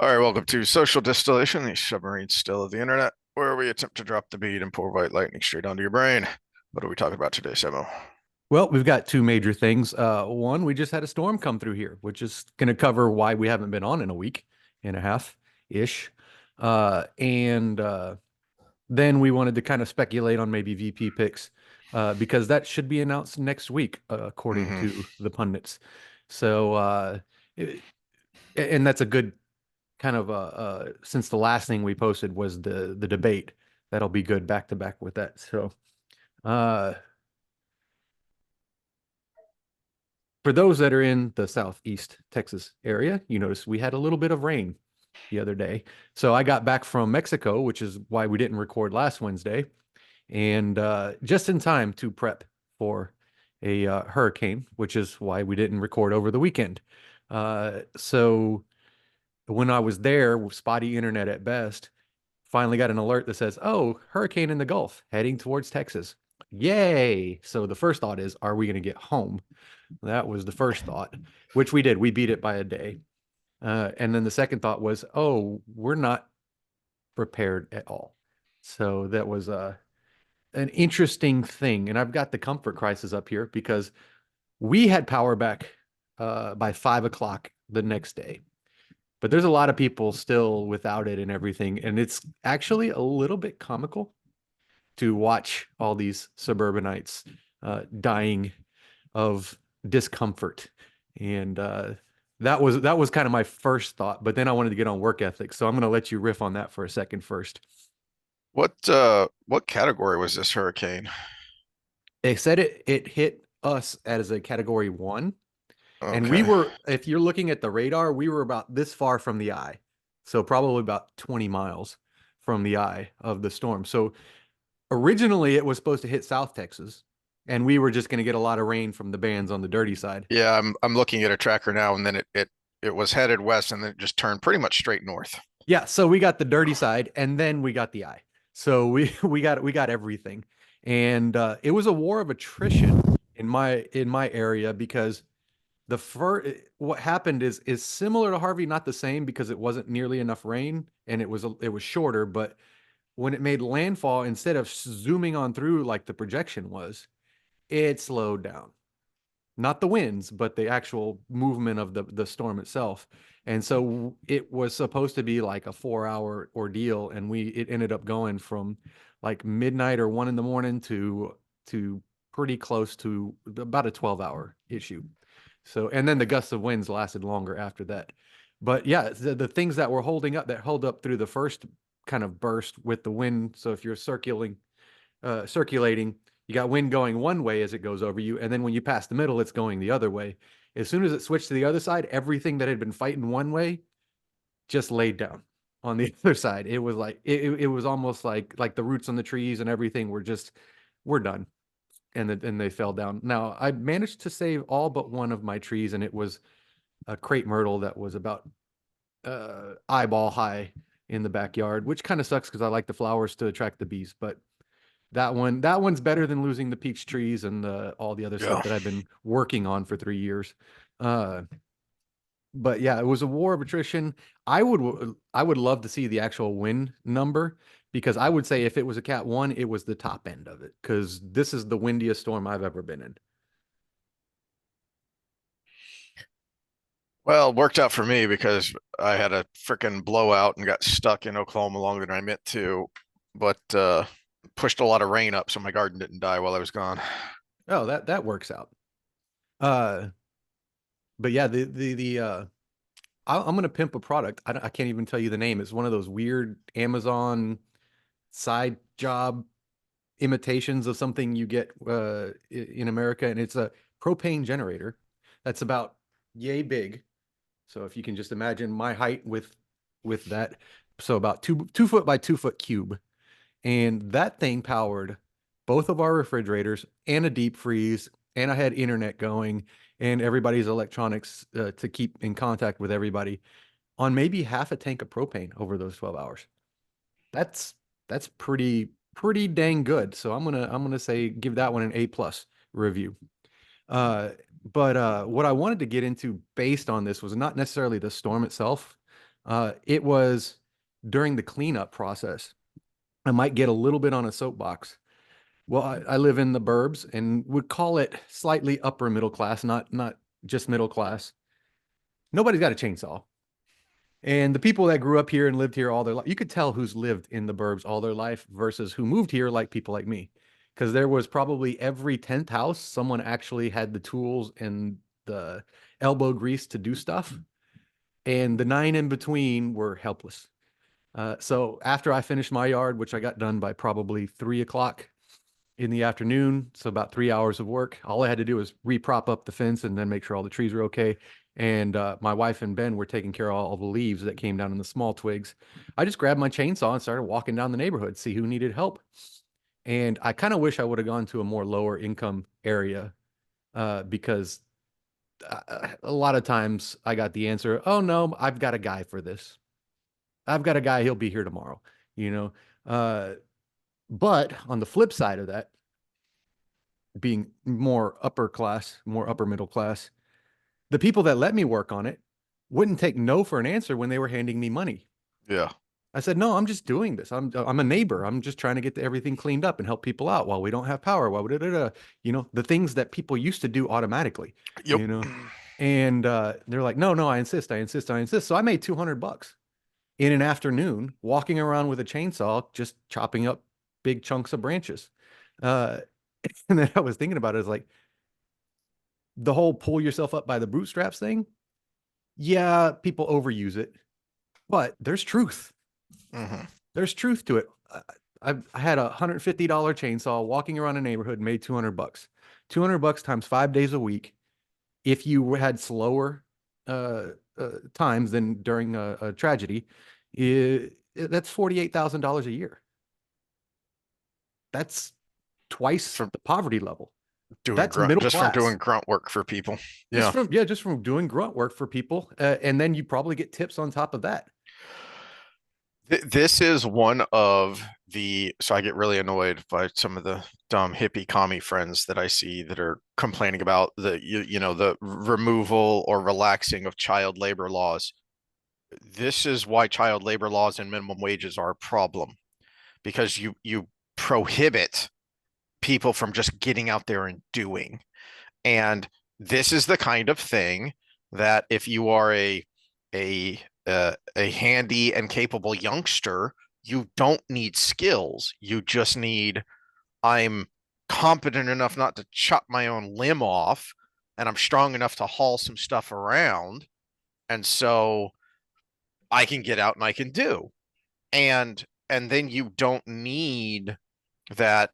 All right, welcome to Social Distillation, the submarine still of the internet, where we attempt to drop the bead and pour white lightning straight onto your brain. What are we talking about today, Samo? Well, we've got two major things. One, we just had a storm come through here, which is going to cover why we haven't been on in a week and a half ish. And then we wanted to kind of speculate on maybe VP picks because that should be announced next week, according Hmm. to the pundits. So, it- and that's a good kind of since the last thing we posted was the debate. That'll be good back to back with that. So, uh, for those that are in the Southeast Texas area, you notice we had a little bit of rain the other day. So I got back from Mexico, which is why we didn't record last Wednesday, and just in time to prep for a hurricane, which is why we didn't record over the weekend. So when I was there with spotty internet at best, finally got an alert that says, "Oh, hurricane in the Gulf heading towards Texas." Yay! So the first thought is, are we going to get home? That was the first thought, which we did. We beat it by a day. And then the second thought was, oh, we're not prepared at all. So that was an interesting thing. And I've got the comfort crisis up here because we had power back by 5 o'clock the next day. But there's a lot of people still without it and everything. And it's actually a little bit comical to watch all these suburbanites dying of discomfort. And that was kind of my first thought, but then I wanted to get on work ethic. So I'm going to let you riff on that for a second first. What category was this hurricane? They said it hit us as a category 1, and we Okay. were, if you're looking at the radar, we were about this far from the eye. So probably about 20 miles from the eye of the storm. So originally it was supposed to hit South Texas, and we were just going to get a lot of rain from the bands on the dirty side. Yeah, I'm looking at a tracker now, and then it was headed west, and then it just turned pretty much straight north. Yeah, so we got the dirty side, and then we got the eye. So we we got everything, and it was a war of attrition in my area because the first what happened is similar to Harvey, not the same because it wasn't nearly enough rain and it was shorter. But when it made landfall, instead of zooming on through like the projection was, it slowed down, not the winds, but the actual movement of the storm itself. And so it was supposed to be like a 4 hour ordeal, and it ended up going from like midnight or 1 in the morning to pretty close to about a 12-hour issue. So, and then the gusts of winds lasted longer after that. But yeah, the things that were holding up that held up through the first kind of burst with the wind. So if you're circulating, you got wind going one way as it goes over you, and then when you pass the middle, it's going the other way. As soon as it switched to the other side, everything that had been fighting one way just laid down on the other side. It was like it was almost like the roots on the trees and everything were just we're done, and they fell down. Now I managed to save all but one of my trees, and it was a crepe myrtle that was about eyeball high in the backyard, which kind of sucks because I like the flowers to attract the bees, but that one's better than losing the peach trees and all the other stuff Yeah. that I've been working on for 3 years. Uh, but yeah, it was a war of attrition. I would love to see the actual win number because I would say if it was a Cat 1, it was the top end of it because this is the windiest storm I've ever been in. Well, it worked out for me because I had a freaking blowout and got stuck in Oklahoma longer than I meant to, but pushed a lot of rain up, so my garden didn't die while I was gone. Oh, that works out. Uh, but yeah, I'm gonna pimp a product. I can't even tell you the name. It's one of those weird Amazon side job imitations of something you get in America, and it's a propane generator that's about yay big. So if you can just imagine my height with that, so about two foot by 2 foot cube, and that thing powered both of our refrigerators and a deep freeze, and I had internet going and everybody's electronics to keep in contact with everybody on maybe half a tank of propane over those 12 hours. That's that's pretty dang good. So I'm gonna say give that one an A plus review. But what I wanted to get into based on this was not necessarily the storm itself, It was during the cleanup process. I might get a little bit on a soapbox. Well, I live in the burbs and would call it slightly upper middle class, not just middle class. Nobody's got a chainsaw. And the people that grew up here and lived here all their life, you could tell who's lived in the burbs all their life versus who moved here, like people like me. Because there was probably every 10th house, someone actually had the tools and the elbow grease to do stuff. And the nine in between were helpless. So after I finished my yard, which I got done by probably 3 o'clock in the afternoon, so about 3 hours of work, all I had to do was re-prop up the fence and then make sure all the trees were okay. And my wife and Ben were taking care of all the leaves that came down in the small twigs. I just grabbed my chainsaw and started walking down the neighborhood, see who needed help. And I kind of wish I would have gone to a more lower income area because a lot of times I got the answer, oh no, I've got a guy for this. I've got a guy, he'll be here tomorrow, you know. But on the flip side of that, being more upper class, more upper middle class, the people that let me work on it wouldn't take no for an answer when they were handing me money. Yeah. I said, no, I'm just doing this. I'm a neighbor. I'm just trying to get everything cleaned up and help people out while we don't have power. While you know, the things that people used to do automatically, Yep. you know. And they're like, no, no, I insist, I insist, I insist. So I made $200 in an afternoon walking around with a chainsaw, just chopping up big chunks of branches. Uh, and then I was thinking about it as like the whole pull yourself up by the bootstraps thing. Yeah, people overuse it, but there's truth. Hmm. There's truth to it. I had $150 chainsaw walking around a neighborhood, made $200. $200 times 5 days a week. If you had slower times than during a tragedy, that's $48,000 a year. That's twice From the poverty level. doing That's grunt, middle just from doing class. grunt work for people. Just Yeah. from yeah, just from doing grunt work for people, and then you probably get tips on top of that. This is one of so I get really annoyed by some of the dumb hippie commie friends that I see that are complaining about the removal or relaxing of child labor laws. This is why child labor laws and minimum wages are a problem, because you prohibit people from just getting out there and doing. And this is the kind of thing that if you are a handy and capable youngster, you don't need skills. You just need, I'm competent enough not to chop my own limb off, and I'm strong enough to haul some stuff around. And so I can get out and I can do. And then you don't need that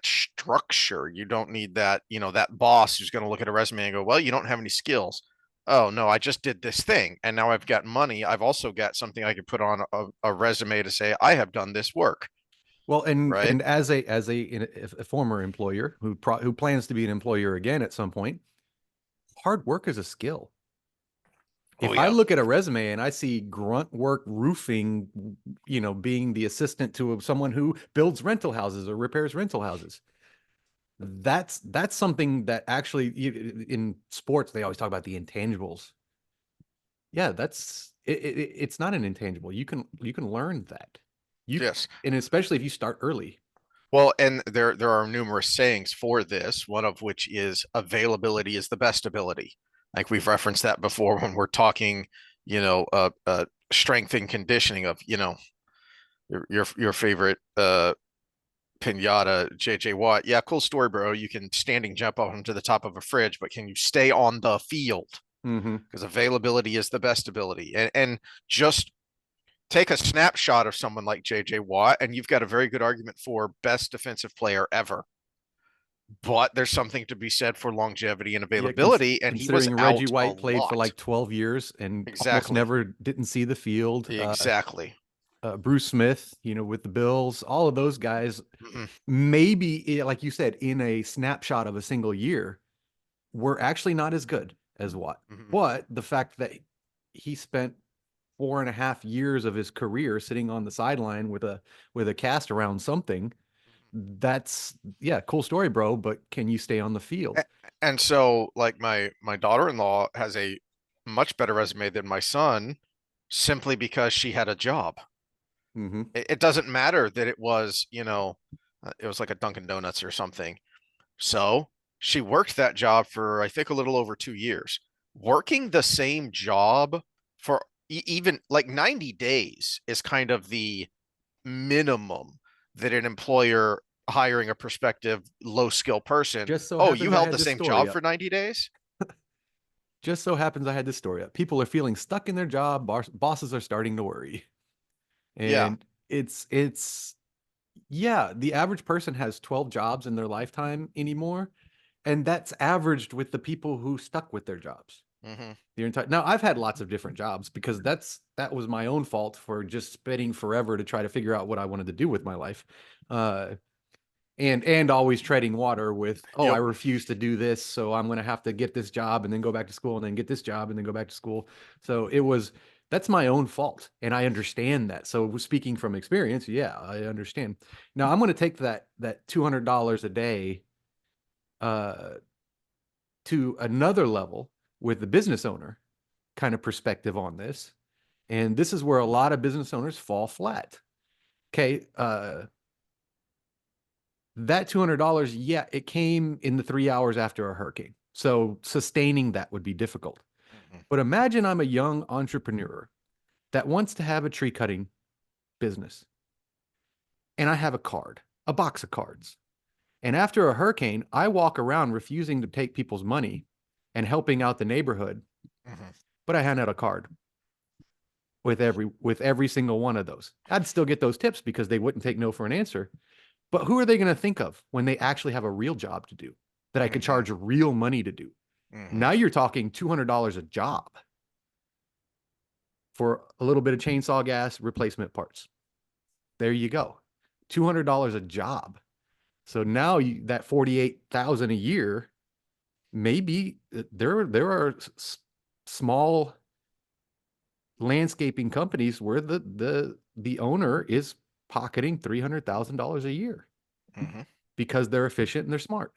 structure. You don't need that, that boss who's going to look at a resume and go, well, you don't have any skills. Oh no, I just did this thing and now I've got money. I've also got something I could put on a resume to say I have done this work, Well, and right? and as a former employer who plans to be an employer again at some point, hard work is a skill. Oh If I yeah. look at a resume and I see grunt work roofing, being the assistant to someone who builds rental houses or repairs rental houses, that's something that actually in sports they always talk about the intangibles. Yeah, it's not an intangible. You can learn that. You Yes. and especially if you start early. Well, and there are numerous sayings for this, one of which is availability is the best ability. Like we've referenced that before when we're talking, strength and conditioning of, your favorite pinata, JJ Watt. Yeah, cool story, bro. You can standing jump up onto the top of a fridge, but can you stay on the field? Hmm. Because availability is the best ability. And just take a snapshot of someone like JJ Watt, and you've got a very good argument for best defensive player ever. But there's something to be said for longevity and Yeah, availability, and he was considering Reggie out a White played for lot. like 12 years and almost Exactly. never didn't see the field. Exactly. Bruce Smith, with the Bills, all of those guys, Mm-mm. maybe like you said, in a snapshot of a single year, were actually not as good as Watt. Mm-mm. But the fact that he spent 4.5 years of his career sitting on the sideline with a cast around something, that's yeah, cool story, bro. But can you stay on the field? And so, like my daughter-in-law has a much better resume than my son, simply because she had a job. Hmm. It doesn't matter that it was, it was like a Dunkin' Donuts or something. So she worked that job for, I think, a little over 2 years. Working the same job for even like 90 days is kind of the minimum that an employer hiring a prospective low skill person. Just so Oh, you happens I held had the this same story job up. for 90 days? Just so happens I had this story up. People are feeling stuck in their job. Bosses are starting to worry. Yeah. And it's yeah, the average person has 12 jobs in their lifetime anymore, and that's averaged with the people who stuck with their jobs. Hmm. The entire Now I've had lots of different jobs because that was my own fault for just spending forever to try to figure out what I wanted to do with my life. Uh and always treading water with, oh, I Yep. refuse to do this, so I'm going to have to get this job and then go back to school and then get this job and then go back to school. So that's my own fault, and I understand that. So speaking from experience, yeah, I understand. Now I'm going to take that $200 a day uh to another level with the business owner kind of perspective on this. And this is where a lot of business owners fall flat. Okay, that $200, yeah, it came in the 3 hours after a hurricane. So sustaining that would be difficult. Hmm. But imagine I'm a young entrepreneur that wants to have a tree cutting business, and I have a box of cards. And after a hurricane, I walk around refusing to take people's money and helping out the neighborhood, Hmm. but I hand out a card with every single one of those. I'd still get those tips because they wouldn't take no for an answer. But who are they going to think of when they actually have a real job to do that I could Hmm. charge real money to do? Hmm. Now you're talking $200 a job for a little bit of chainsaw gas replacement parts. There you go. $200 a job. So now that 48,000 a year, maybe there are small landscaping companies where the owner is pocketing $300,000 a year Hmm. because they're efficient and they're smart.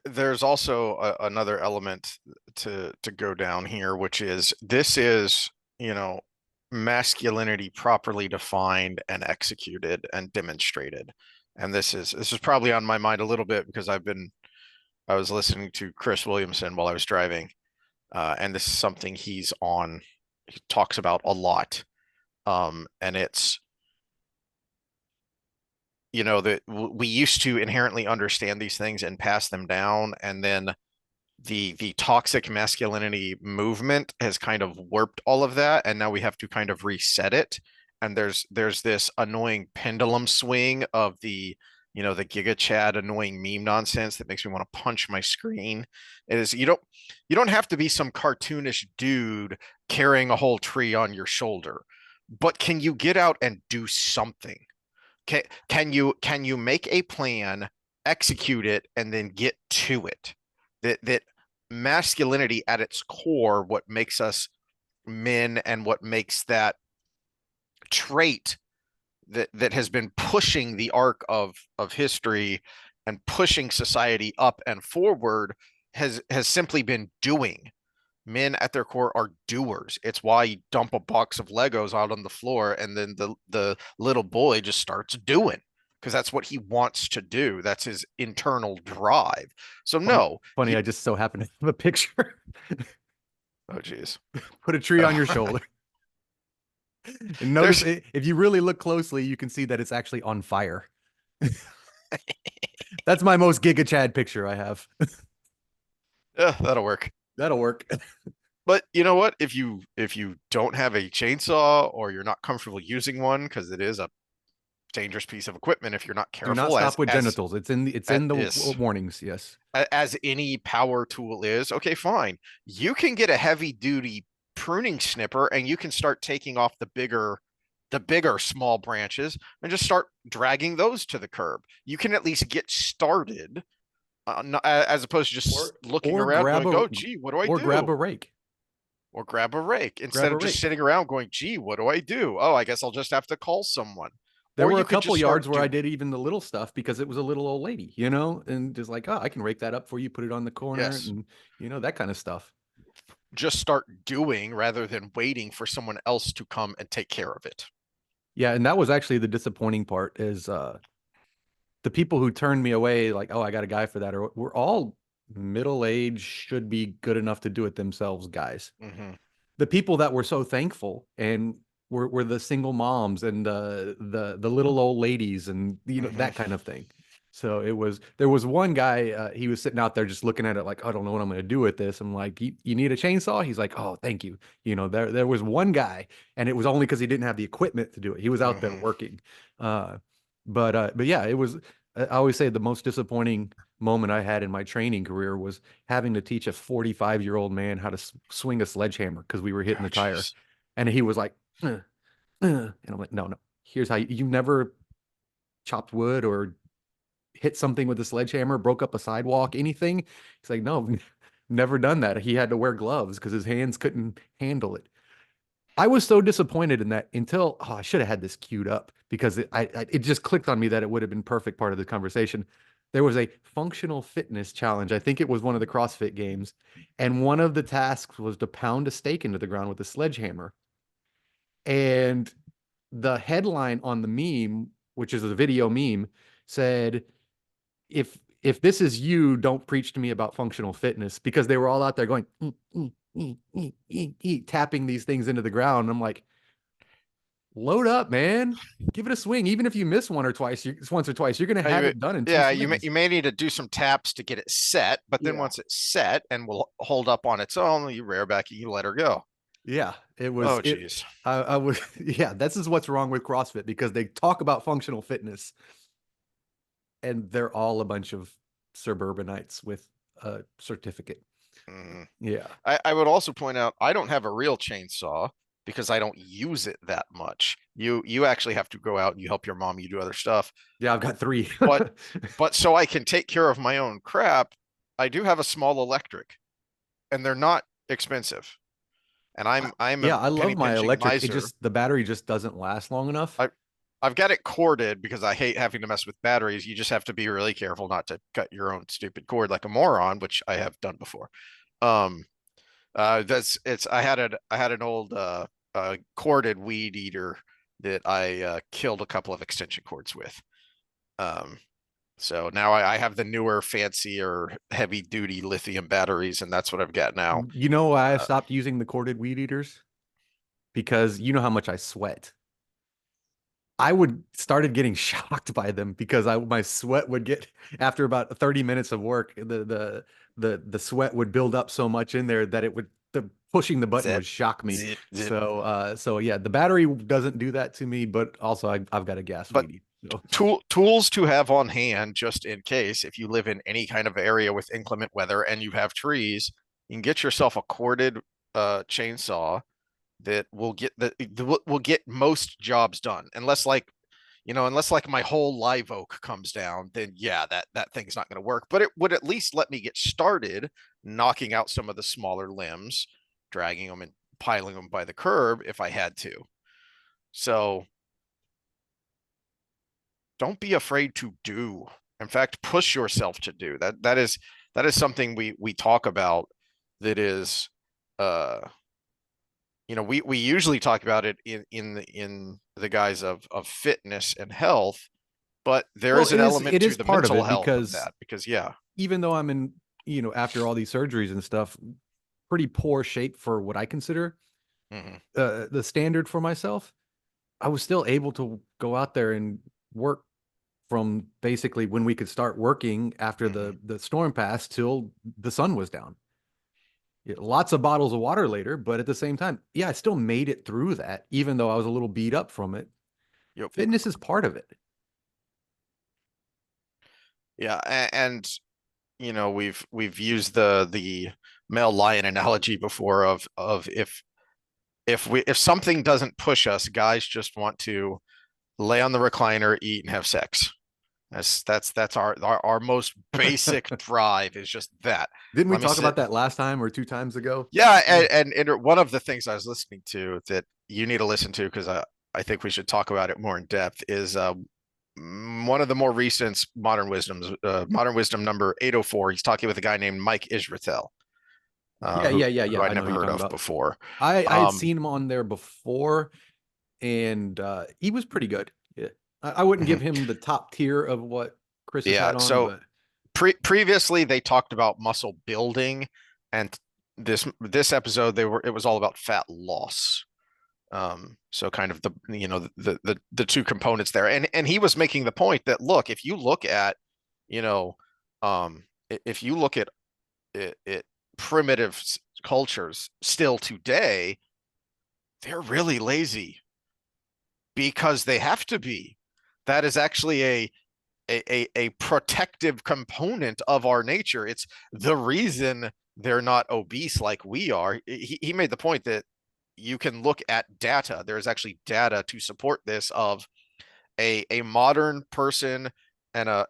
There's also another element to go down here, which is this is, you know, masculinity properly defined and executed and demonstrated. And this is probably on my mind a little bit because I was listening to Chris Williamson while I was driving, and this is something he talks about a lot. And it's, that we used to inherently understand these things and pass them down, and then the toxic masculinity movement has kind of warped all of that, and now we have to kind of reset it. And there's this annoying pendulum swing of the Giga Chad annoying meme nonsense that makes me want to punch my screen. It is you don't have to be some cartoonish dude carrying a whole tree on your shoulder, but can you get out and do something? Can you make a plan, execute it, and then get to it? That masculinity at its core, what makes us men and what makes that trait that has been pushing the arc of history and pushing society up and forward has simply been doing. Men at their core are doers. It's why you dump a box of Legos out on the floor and then the little boy just starts doing, because that's what he wants to do. That's his internal drive. So Funny, no, funny. I just so happen to have a picture. oh geez. Put a tree on your shoulder. And notice There's if you really look closely, you can see that it's actually on fire. That's my most Giga Chad picture I have. that'll work. That'll work. But you know what? If you don't have a chainsaw or you're not comfortable using one, because it is a dangerous piece of equipment if you're not Do not careful, stop with genitals. It's as in the is warnings. Yes. as any power tool is, okay, fine. You can get a heavy duty pruning snipper and you can start taking off the bigger small branches and just start dragging those to the curb. You can at least get started, as opposed to just Or looking or around grab going, a oh gee, what do I or grab do? a rake. Or grab a rake Grab instead a of just rake. sitting around going, gee, what do I do? Oh, I guess I'll just have to call someone. There Or were you a could couple just yards start where I doing. did even the little stuff because it was a little old lady, and just like, oh, I can rake that up for you, put it on the corner, Yes. and that kind of stuff. just start doing rather than waiting for someone else to come and take care of it. Yeah, and that was actually the disappointing part is the people who turned me away, like, oh, I got a guy for that, or we're all middle age, should be good enough to do it themselves, guys. Mm-hmm. The people that were so thankful and were the single moms and the little old ladies and Mm-hmm. that kind of thing. So there was one guy, he was sitting out there just looking at it like, I don't know what I'm going to do with this. I'm like, you need a chainsaw? He's like, oh, thank you. There was one guy, and it was only because he didn't have the equipment to do it. He was out there Mm-hmm. working. But yeah, it was. I always say the most disappointing moment I had in my training career was having to teach a 45-year-old man how to swing a sledgehammer because we were hitting Oh, the tire, jeez. and he was like, and I'm like, no, no. Here's how you never chopped wood or hit something with a sledgehammer, broke up a sidewalk, anything. He's like, no, never done that. He had to wear gloves because his hands couldn't handle it. I was so disappointed in that until I should have had this queued up because it just clicked on me that it would have been perfect part of the conversation. There was a functional fitness challenge. I think it was one of the CrossFit games, and one of the tasks was to pound a stake into the ground with a sledgehammer. And the headline on the meme, which is a video meme, said, if this is you, don't preach to me about functional fitness, because they were all out there going tapping these things into the ground. I'm like, load up, man. Give it a swing. Even if you miss once or twice, you're gonna have it done in two Yeah, you may, swings. you may need to do some taps to get it set, but then Yeah. once it's set and will hold up on its own, you rear back and you let her go. Yeah, it was Oh, it. geez. I was yeah. This is what's wrong with CrossFit because they talk about functional fitness, and they're all a bunch of suburbanites with a certificate. Mm. Yeah, I would also point out I don't have a real chainsaw because I don't use it that much. You actually have to go out and you help your mom, you do other stuff. yeah. I've got three. But so I can take care of my own crap, I do have a small electric and they're not expensive. And I'm Yeah, a I penny love my pinching electric. miser. The battery just doesn't last long enough. I I've got it corded because I hate having to mess with batteries. You just have to be really careful not to cut your own stupid cord like a moron, which I have done before. Um, that's it's I had an old corded weed eater that I killed a couple of extension cords with. Um, so now I have the newer, fancier, heavy duty lithium batteries, and that's what I've got now. You know why I Uh, stopped using the corded weed eaters? Because you know how much I sweat. I would started getting shocked by them because I my sweat would get after about 30 minutes of work, the sweat would build up so much in there that it would the pushing the button zip, would shock me. zip, zip. So yeah, the battery doesn't do that to me, but also I've got a gas But weed. So tools to have on hand just in case if you live in any kind of area with inclement weather and you have trees, you can get yourself a corded chainsaw that will get most jobs done. Unless like unless like my whole live oak comes down, then yeah, that thing's not going to work. But it would at least let me get started knocking out some of the smaller limbs, dragging them and piling them by the curb if I had to. So don't be afraid to do. In fact, push yourself to do. That is something we talk about that is uh we usually talk about it in the guise of fitness and health, but there well, is an element it to is the part of mental it health of because that because yeah. even though I'm in, after all these surgeries and stuff, pretty poor shape for what I consider Mhm. the standard for myself, I was still able to go out there and work from basically when we could start working after Mhm. the storm passed till the sun was down. Yeah, lots of bottles of water later, but at the same time, yeah, I still made it through that, even though I was a little beat up from it. Yep. Fitness is part of it. Yeah, and we've used the male lion analogy before of if something doesn't push us, guys just want to lay on the recliner, eat, and have sex. That's our most basic drive is just that. Didn't we Let me talk sit. about that last time or two times ago? Yeah, Yeah. and one of the things I was listening to that you need to listen to because I think we should talk about it more in depth is one of the more recent modern wisdom number 804. He's talking with a guy named Mike Israetel. Yeah, who yeah, yeah, who yeah. I'd I know who never you're heard talking of about. before. I had Um, seen him on there before, and he was pretty good. Yeah. I wouldn't mhm. give him the top tier of what Chris has Yeah. had on, So but previously they talked about muscle building, and this episode it was all about fat loss. So kind of the two components there, and he was making the point that look, if you look at, you know, if you look at it primitive cultures still today, they're really lazy because they have to be. That is actually a protective component of our nature. It's the reason they're not obese like we are. He made the point that you can look at data. There's actually data to support this of a modern person and a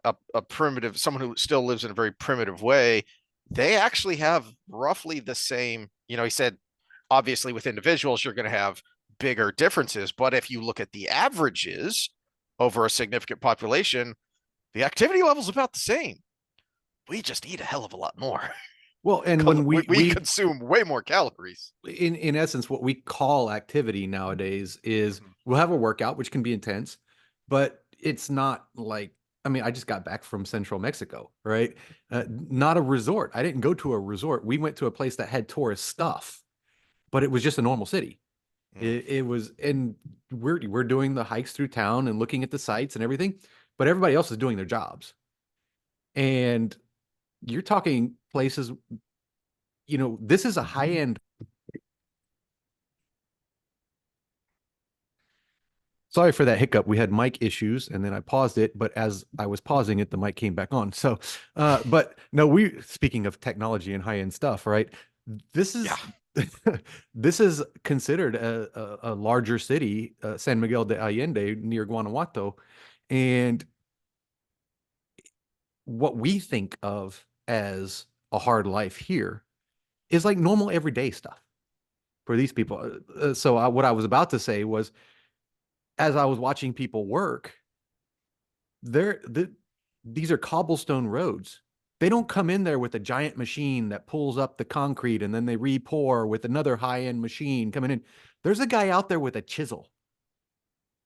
primitive, someone who still lives in a very primitive way. They actually have roughly the same, he said, obviously with individuals, you're going to have bigger differences. But if you look at the averages over a significant population, the activity level is about the same. We just eat a hell of a lot more. well, and when We consume way more calories. in essence, what we call activity nowadays is Mm-hmm. we'll have a workout, which can be intense, but it's not like, I mean, I just got back from central Mexico, right? Not a resort. I didn't go to a resort. We went to a place that had tourist stuff, but it was just a normal city. Mm. It was, and we're doing the hikes through town and looking at the sites and everything, but everybody else is doing their jobs. And you're talking places, this is a high end. Sorry for that hiccup. We had mic issues and then I paused it, but as I was pausing it, the mic came back on. So, but no, speaking of technology and high end stuff, right? This Yeah. is, this is considered a larger city, San Miguel de Allende near Guanajuato. And what we think of as a hard life here is like normal everyday stuff for these people. What I was about to say was, as I was watching people work, they're these are cobblestone roads. They don't come in there with a giant machine that pulls up the concrete and then they re-pour with another high-end machine coming in. There's a guy out there with a chisel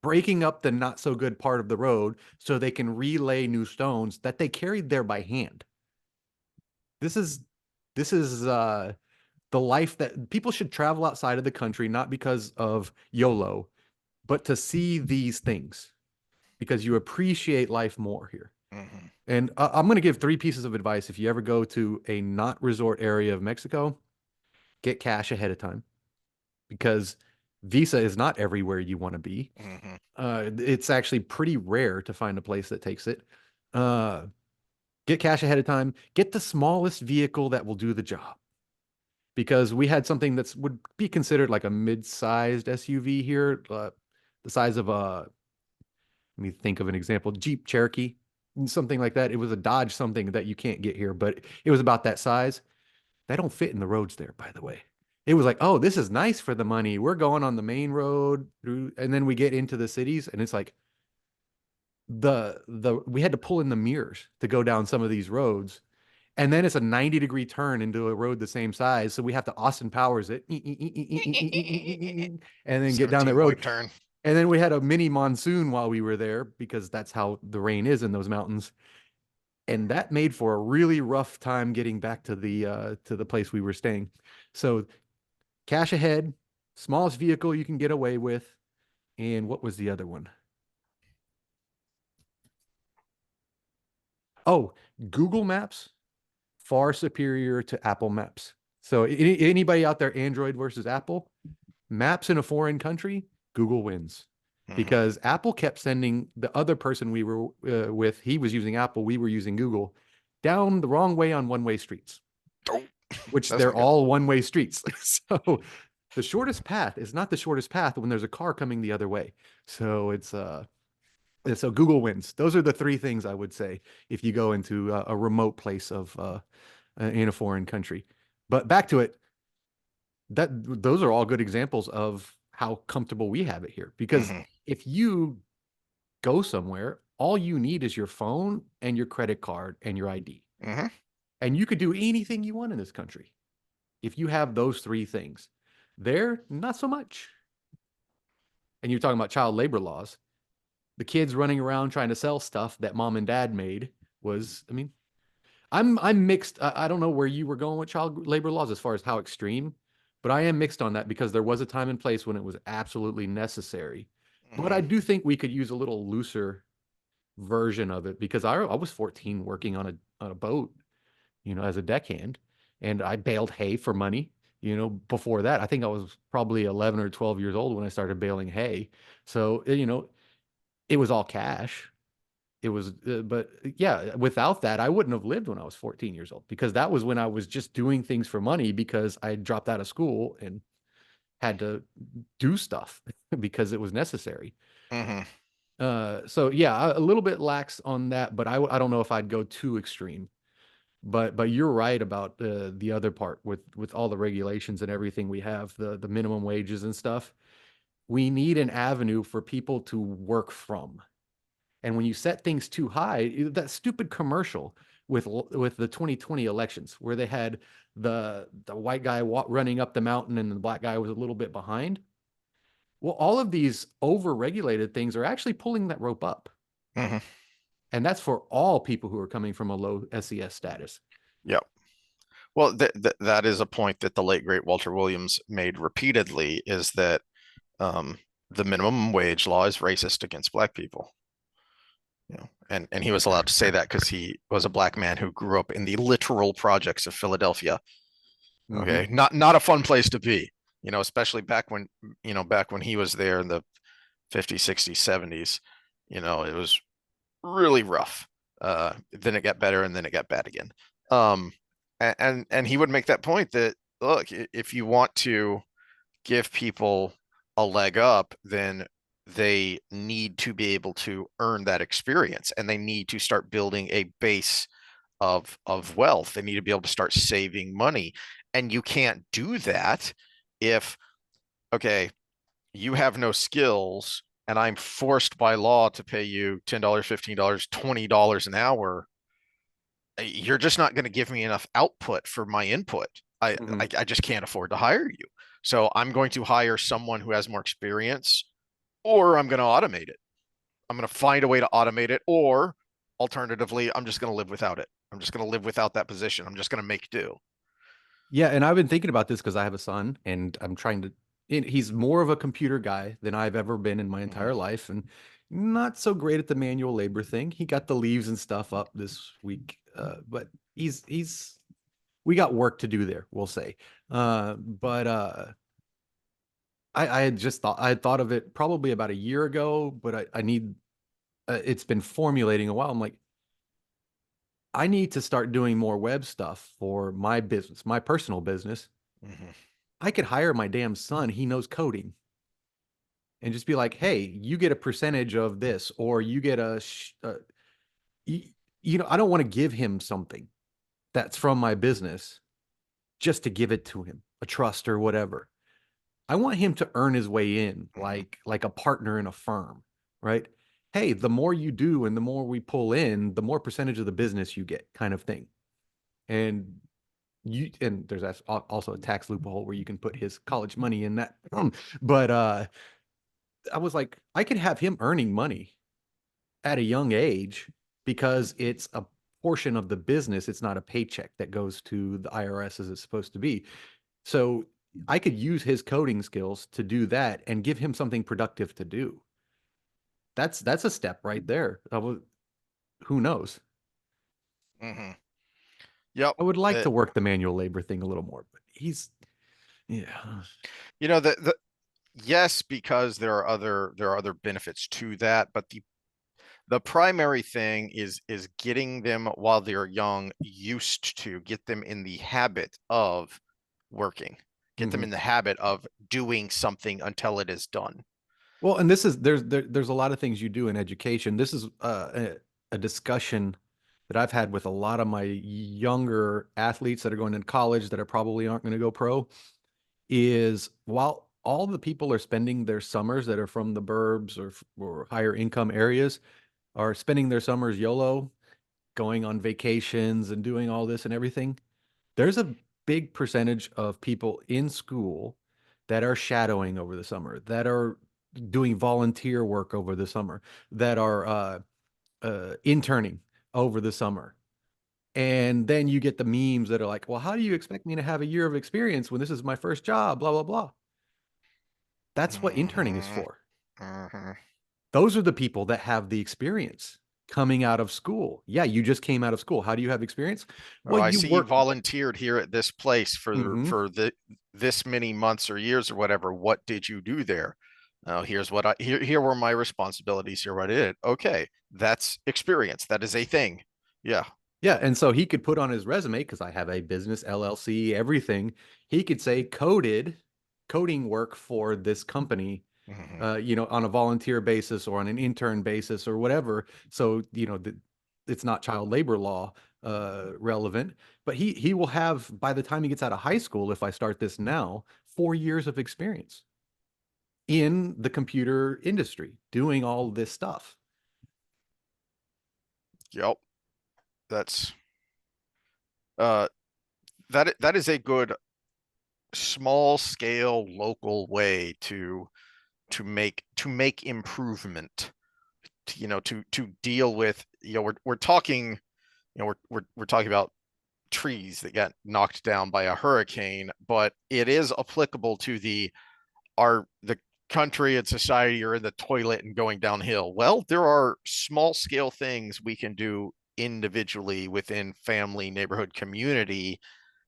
breaking up the not so good part of the road so they can relay new stones that they carried there by hand. This is the life that people should travel outside of the country, not because of YOLO, but to see these things because you appreciate life more here. Mm-hmm. And I'm going to give 3 pieces of advice. If you ever go to a not resort area of Mexico, get cash ahead of time because Visa is not everywhere you want to be. Mm-hmm. It's actually pretty rare to find a place that takes it. Uh, get cash ahead of time. Get the smallest vehicle that will do the job because we had something that would be considered like a mid-sized SUV here, the size of a, let me think of an example, Jeep Cherokee, something like that. It was a Dodge something that you can't get here, but it was about that size. They don't fit in the roads there, by the way. It was like, oh, this is nice for the money. We're going on the main road through, and then we get into the cities, and it's like the we had to pull in the mirrors to go down some of these roads. And then it's a 90-degree turn into a road the same size. So we have to Austin Powers it and then get down that 17 road. point turn. And then we had a mini monsoon while we were there because that's how the rain is in those mountains. And that made for a really rough time getting back to the place we were staying. So cash ahead, smallest vehicle you can get away with. And what was the other one? Oh, Google Maps, far superior to Apple Maps. So anybody out there, Android versus Apple, maps in a foreign country, Google wins. Mm-hmm. Because Apple kept sending the other person we were with, he was using Apple, we were using Google, down the wrong way on one-way streets, Oh, which that's they're not good. all one-way streets. So the shortest path is not the shortest path when there's a car coming the other way. So so Google wins. Those are the 3 things I would say if you go into a remote place of in a foreign country. But back to it, those are all good examples of how comfortable we have it here. Because Mm-hmm. if you go somewhere, all you need is your phone and your credit card and your ID. Mm-hmm. And you could do anything you want in this country. If you have those three things, there, not so much. And you're talking about child labor laws. The kids running around trying to sell stuff that mom and dad made was, I mean, I'm mixed. I don't know where you were going with child labor laws as far as how extreme, but I am mixed on that because there was a time and place when it was absolutely necessary. But I Hmm. do think we could use a little looser version of it because I was 14 working on a boat, as a deckhand, and I baled hay for money. Before that, I think I was probably 11 or 12 years old when I started baling hay. So, it was all cash. It was, but yeah, without that, I wouldn't have lived when I was 14 years old because that was when I was just doing things for money because I dropped out of school and had to do stuff because it was necessary. Hmm. So yeah, a little bit lax on that, but I don't know if I'd go too extreme. But you're right about the other part with all the regulations and everything we have, the minimum wages and stuff. We need an avenue for people to work from. And when you set things too high, that stupid commercial with the 2020 elections where they had the white guy running up the mountain and the black guy was a little bit behind. Well, all of these over-regulated things are actually pulling that rope up. Hmm. And that's for all people who are coming from a low SES status. Yep. Well, that is a point that the late great Walter Williams made repeatedly, is that um, the minimum wage law is racist against black people. And he was allowed to say that because he was a black man who grew up in the literal projects of Philadelphia. Mm-hmm. Okay, not a fun place to be, especially back when he was there in the 50s, 60s, 70s. It was really rough. Then it got better, and then it got bad again. Um, and he would make that point that, look, if you want to give people a leg up, then they need to be able to earn that experience, and they need to start building a base of wealth. They need to be able to start saving money. And you can't do that if, okay, you have no skills and I'm forced by law to pay you $10, $15, $20 an hour. You're just not going to give me enough output for my input. I, Mm-hmm. I I just can't afford to hire you. So I'm going to hire someone who has more experience, or I'm going to automate it. I'm going to find a way to automate it, or alternatively, I'm just going to live without it. I'm just going to live without that position. I'm just going to make do. Yeah, and I've been thinking about this because I have a son and I'm trying to he's more of a computer guy than I've ever been in my Mhm. entire life and not so great at the manual labor thing. He got the leaves and stuff up this week. But he's we got work to do there, we'll say. But I had just thought I had thought of it probably about a year ago, but I need it's been formulating a while. I'm like, I need to start doing more web stuff for my business, my personal business. Mhm. I could hire my damn son. He knows coding and just be like, hey, you get a percentage of this, or you get you, I don't want to give him something that's from my business just to give it to him, a trust or whatever. I want him to earn his way in, Mhm. like a partner in a firm, right? Hey, the more you do and the more we pull in, the more percentage of the business you get, kind of thing. And there's also a tax loophole where you can put his college money in that. But I was like, I could have him earning money at a young age because it's a portion of the business. It's not a paycheck that goes to the IRS as it's supposed to be. So I could use his coding skills to do that and give him something productive to do. That's a step right there. Who knows? Mhm. Yep. I would like to It, work the manual labor thing a little more, but yeah. the yes, because there are other benefits to that, but the primary thing is getting them while they're young used to get them in the habit of working, get them Mhm. in the habit of doing something until it is done. Well, and this is there's a lot of things you do in education. This is a discussion that I've had with a lot of my younger athletes that are going into college that are probably aren't going to go pro. Is while all the people are spending their summers that are from the burbs or higher income areas are spending their summers YOLO, going on vacations and doing all this and everything, there's a big percentage of people in school that are shadowing over the summer, that are doing volunteer work over the summer, that are interning over the summer. And then you get the memes that are like, well, how do you expect me to have a year of experience when this is my first job? Blah, blah, blah. That's what interning is Hmm. for. Hmm. Those are the people that have the experience coming out of school. Yeah, you just came out of school. How do you have experience? Oh, Well, I you see you work. volunteered here at this place Mhm. for this many months or years or whatever. What did you do there? Here's what here were my responsibilities. Here what I did. Okay, that's experience. That is a thing. Yeah. Yeah, and so he could put on his resume, because I have a business LLC, everything. He could say coding work for this company, Hmm. on a volunteer basis or on an intern basis or whatever. So, it's not child labor law relevant, but he will have, by the time he gets out of high school, if I start this now, 4 years of experience in the computer industry doing all this stuff. Yep. That's uh that is a good small scale local way to make improvement. To deal with, we're talking, we're talking about trees that got knocked down by a hurricane, but it is applicable to the country and society are in the toilet and going downhill. Well, there are small scale things we can do individually within family, neighborhood, community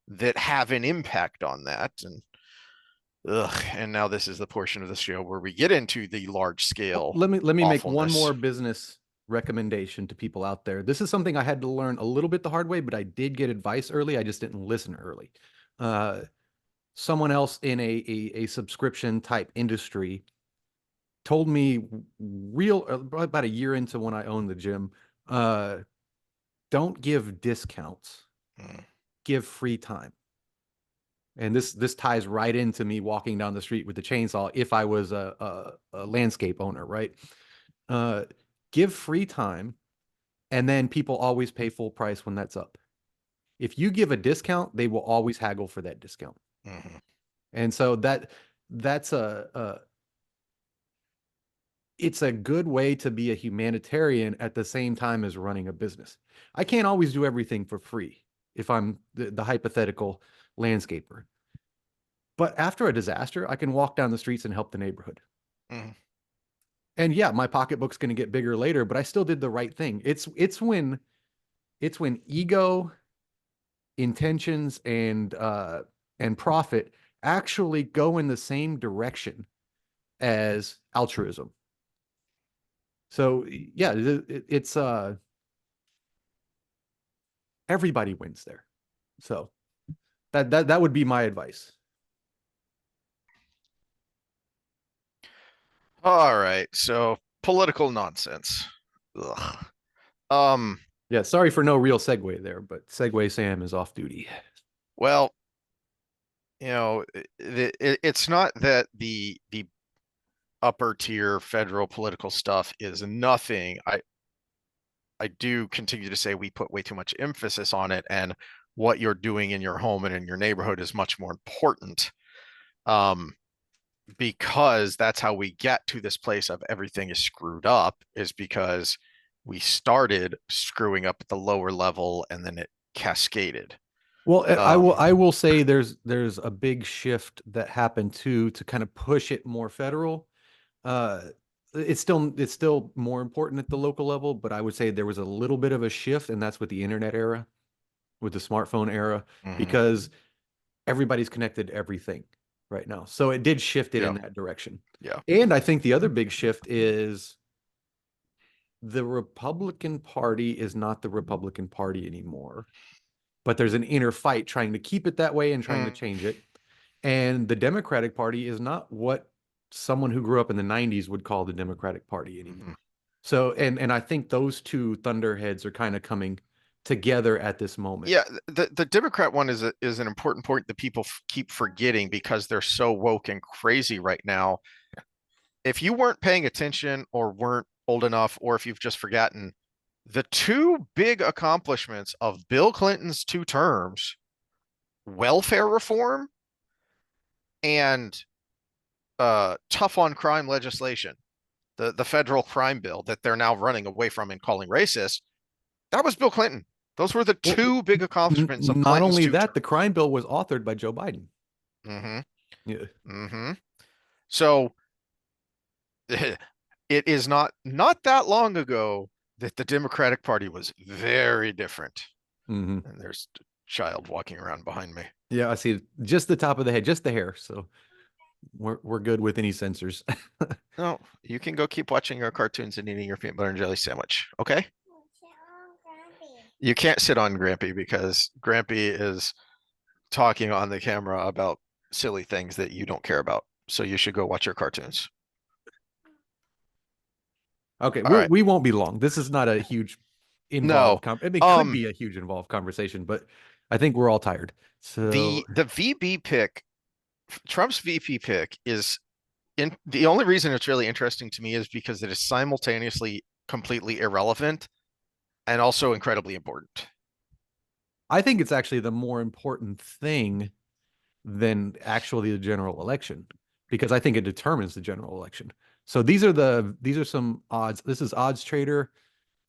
that have an impact on that. And now this is the portion of the show where we get into the large Well, scale let me make one awfulness. more business recommendation to people out there. This is something I had to learn a little bit the hard way, but I did get advice early. I just didn't listen early. Uh, Someone else in a subscription type industry told me about a year into when I owned the gym, uh, don't give discounts, Mm, give free time. And this ties right into me walking down the street with the chainsaw if I was a landscape owner, right? Uh, give free time, and then people always pay full price when that's up. If you give a discount, they will always haggle for that discount. mhm. And so that's a it's a good way to be a humanitarian at the same time as running a business. I can't always do everything for free if I'm the hypothetical landscaper. But after a disaster, I can walk down the streets and help the neighborhood. Mhm. And yeah, my pocketbook's going to get bigger later, but I still did the right thing. It's when ego, intentions, and profit actually go in the same direction as altruism. So yeah, it's everybody wins there. So that would be my advice. All right, so political nonsense. Ugh. Um, Yeah, sorry for no real segue there, but Segue Sam is off duty. well, it's not that the upper tier federal political stuff is nothing. I do continue to say we put way too much emphasis on it, and what you're doing in your home and in your neighborhood is much more important. Um, because that's how we get to this place of everything is screwed up, is because we started screwing up at the lower level and then it cascaded. Well, I will Um, I will say there's a big shift that happened too to kind of push it more federal. Uh, it's still more important at the local level, but I would say there was a little bit of a shift, and that's with the internet era, with the smartphone era, mhm. because everybody's connected to everything right now. So it did shift it in Yeah, that direction. yeah. And I think the other big shift is the Republican Party is not the Republican Party anymore, but there's an inner fight trying to keep it that way and trying to Mm, change it. And the Democratic Party is not what someone who grew up in the 90s would call the Democratic Party mhm. anymore. So, and I think those two thunderheads are kind of coming together at this moment. Yeah, the Democrat one is an important point that people keep forgetting because they're so woke and crazy right now. If you weren't paying attention or weren't old enough, or if you've just forgotten, the two big accomplishments of Bill Clinton's two terms welfare reform and tough on crime legislation, the federal crime bill that they're now running away from and calling racist, that was Bill Clinton. Those were the Well, two big accomplishments of not Clinton's only two that, the terms. crime bill was authored by Joe Biden. Mm-hmm. Yeah. Mm-hmm. So it is not that long ago that the Democratic Party was very different. Hmm. And there's a child walking around behind me. Yeah, I see just the top of the head, just the hair. So we're good with any censors. No, you can go keep watching your cartoons and eating your peanut butter and jelly sandwich. Okay? You can't sit on Grampy because Grampy is talking on the camera about silly things that you don't care about. So you should go watch your cartoons. Okay, All right. we won't be long. This is not a huge No. involved it could Um be a huge involved conversation, but I think we're all tired. So the VP pick, Trump's VP pick is in the only reason it's really interesting to me is because it is simultaneously completely irrelevant and also incredibly important. I think it's actually the more important thing than actually the general election because I think it determines the general election. So these are some odds. This is Odds Trader.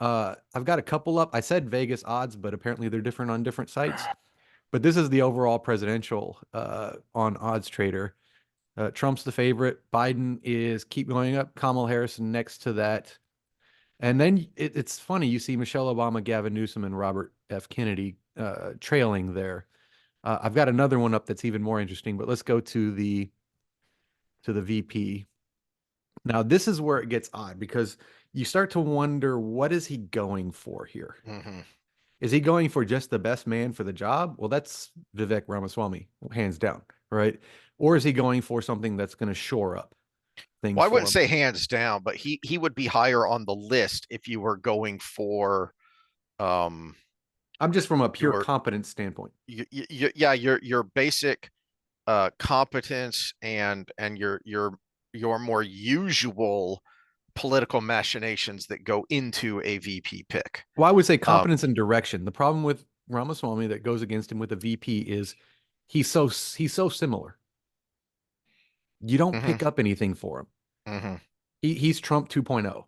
I've got a couple up. I said Vegas odds, but apparently they're different on different sites. But this is the overall presidential on Odds Trader. Trump's the favorite. Biden is keep going up. Kamala Harris next to that. And then it's funny. You see Michelle Obama, Gavin Newsom, and Robert F. Kennedy trailing there. I've got another one up that's even more interesting, but let's go to the VP. Now, this is where it gets odd because you start to wonder what is he going for here? Mm-hmm. Is he going for just the best man for the job? Well, that's Vivek Ramaswamy, hands down, right? Or is he going for something that's going to shore up things Well, I for wouldn't him? say hands down, but he would be higher on the list if you were going for um I'm just from a pure your competence standpoint. yeah, your basic competence and your more usual political machinations that go into a VP pick. Well, I would say Um, competence and direction. The problem with Ramaswamy that goes against him with the VP is he's so similar. You don't mhm, pick up anything for him. mhm. He's Trump 2.0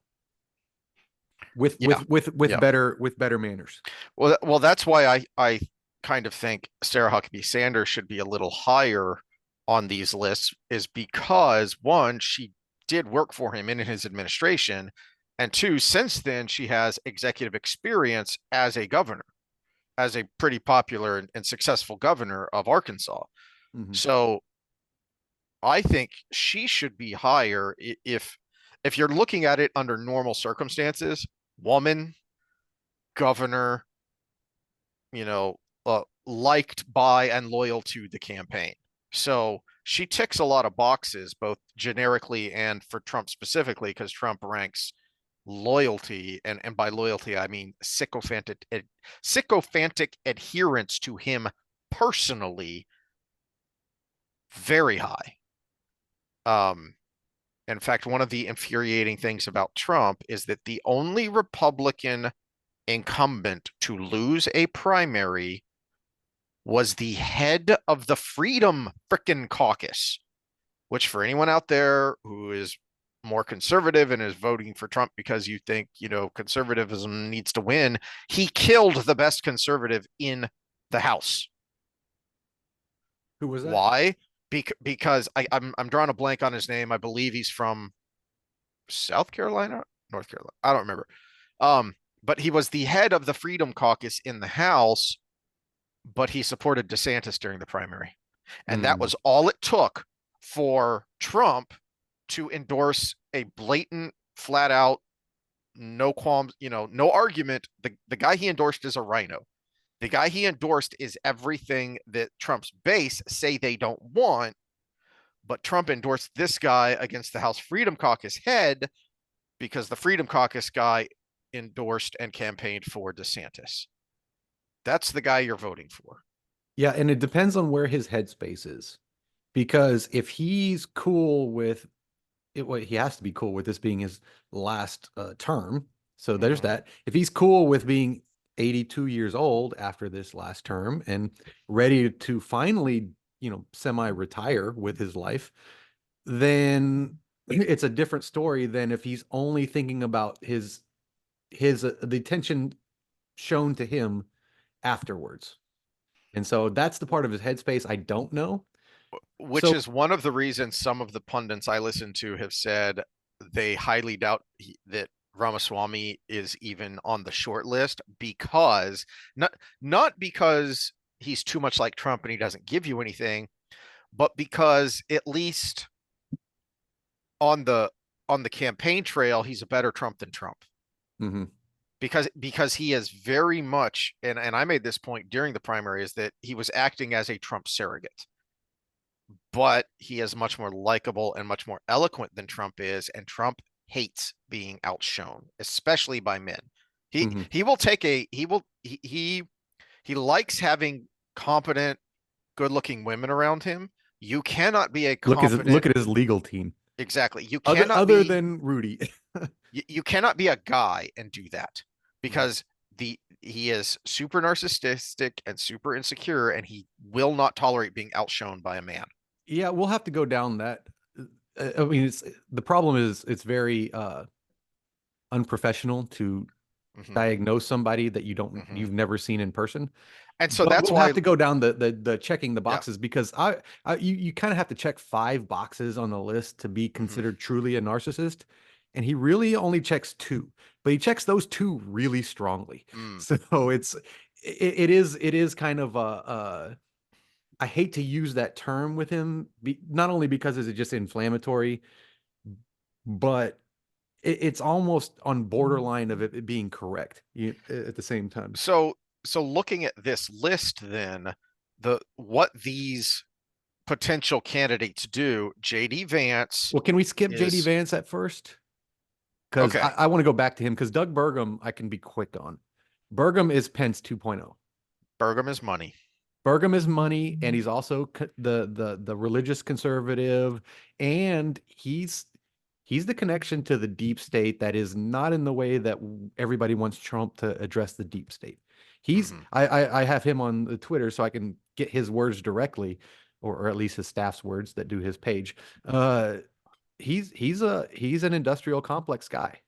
with Yeah, yeah. with better manners. Well, that's why I kind of think Sarah Huckabee Sanders should be a little higher on these lists, is because one, she did work for him in his administration, and two, since then she has executive experience as a governor, as a pretty popular and successful governor of Arkansas. Mhm. So I think she should be higher if you're looking at it under normal circumstances, woman, governor, liked by and loyal to the campaign. So she ticks a lot of boxes, both generically and for Trump specifically, because Trump ranks loyalty, and by loyalty I mean sycophantic adherence to him personally, very high. Um, in fact, one of the infuriating things about Trump is that the only Republican incumbent to lose a primary was the head of the Freedom frickin' Caucus, which for anyone out there who is more conservative and is voting for Trump because you think, conservatism needs to win, he killed the best conservative in the House. Who was that? Why? Because I'm drawing a blank on his name. I believe he's from South Carolina, North Carolina. I don't remember. But he was the head of the Freedom Caucus in the House, but he supported DeSantis during the primary. And that Mm. was all it took for Trump to endorse a blatant, flat out, no qualms, no argument. The guy he endorsed is a rhino. The guy he endorsed is everything that Trump's base say they don't want, but Trump endorsed this guy against the House Freedom Caucus head because the Freedom Caucus guy endorsed and campaigned for DeSantis. That's the guy you're voting for. Yeah, and it depends on where his headspace is. Because if he's cool with it, well, he has to be cool with this being his last term. So there's Mm-hmm. that. If he's cool with being 82 years old after this last term and ready to finally, semi-retire with his life, then it's a different story than if he's only thinking about his the attention shown to him afterwards. And so that's the part of his headspace I don't know. Which So, is one of the reasons some of the pundits I listen to have said they highly doubt that Ramaswamy is even on the short list, because not because he's too much like Trump and he doesn't give you anything, but because at least on the campaign trail, he's a better Trump than Trump. mhm. Because he is very much, and I made this point during the primary, is that he was acting as a Trump surrogate, but he is much more likable and much more eloquent than Trump is, and Trump hates being outshone, especially by men. He Mhm. he will take a he likes having competent, good-looking women around him. You cannot be a Look competent, at his legal team. exactly. Other than Rudy. You cannot be a guy and do that, Mhm. because he is super narcissistic and super insecure, and he will not tolerate being outshone by a man. Yeah, we'll have to go down that. I mean, the problem is it's very unprofessional to Hmm. diagnose somebody that Hmm. you've never seen in person. And so But that's we'll have why, to go down the checking the yeah. boxes because you kind of have to check 5 boxes on the list to be Hmm. considered truly a narcissist, and he really only checks 2, but he checks those 2 really strongly. Mm. So it is kind of a I hate to use that term with him, not only because it's just inflammatory, but it's almost on borderline of it being correct at the same time. So looking at this list, then what these potential candidates do, JD Vance Well, can we skip JD is Vance at first? Because I, okay. I want to go back to him because Doug Burgum, I can be quick on. Burgum is Pence 2.0. Burgum is money. Burgum is money, and he's also the religious conservative, and he's the connection to the deep state that is not in the way that everybody wants Trump to address the deep state. He's Hmm. I have him on the Twitter so I can get his words directly, or at least his staff's words that do his page. Uh, he's an industrial complex guy,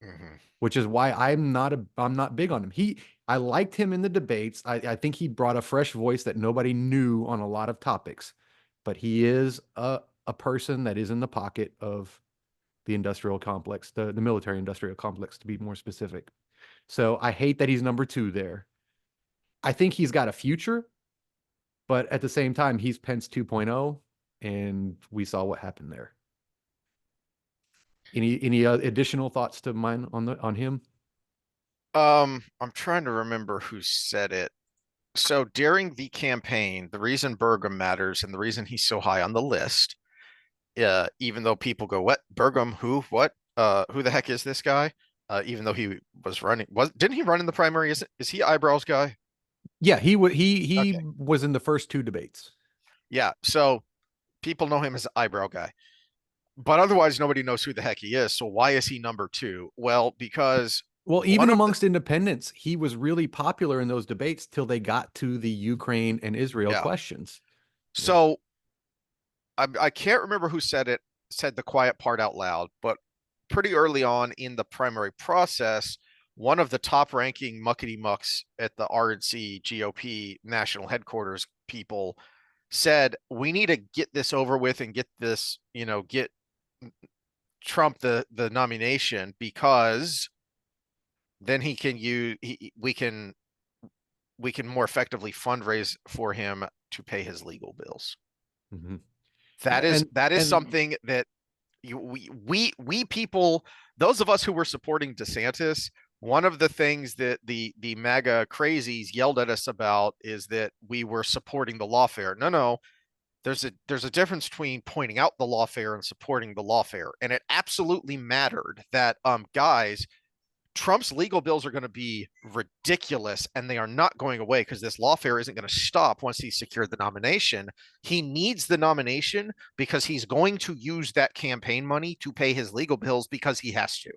Hmm. which is why I'm not big on him. I liked him in the debates. I think he brought a fresh voice that nobody knew on a lot of topics, but he is a person that is in the pocket of the industrial complex, the military industrial complex to be more specific. So I hate that he's number 2 there. I think he's got a future, but at the same time, he's Pence 2.0, and we saw what happened there. Any additional thoughts to mine on him? I'm trying to remember who said it. So during the campaign, the reason Burgum matters and the reason he's so high on the list, even though people go, "What Burgum? Who? What? Who the heck is this guy?" Even though he was running, didn't he run in the primary? Is he eyebrows guy? Yeah, he Okay, was in the first 2 debates. yeah. So people know him as eyebrow guy, but otherwise nobody knows who the heck he is. So why is he number two? Well, because Well, even one of the amongst independents, he was really popular in those debates till they got to the Ukraine and Israel yeah. questions. Yeah. So I can't remember who said the quiet part out loud, but pretty early on in the primary process, one of the top ranking muckety mucks at the RNC GOP national headquarters people said, we need to get this over with and get this, get Trump the nomination, because then he can use we can more effectively fundraise for him to pay his legal bills. Mhm. That is And that is and something that we people, those of us who were supporting DeSantis, one of the things that the MAGA crazies yelled at us about is that we were supporting the lawfare. No, there's a difference between pointing out the lawfare and supporting the lawfare, and it absolutely mattered that guys, Trump's legal bills are going to be ridiculous, and they are not going away because this lawfare isn't going to stop once he's secured the nomination. He needs the nomination because he's going to use that campaign money to pay his legal bills because he has to.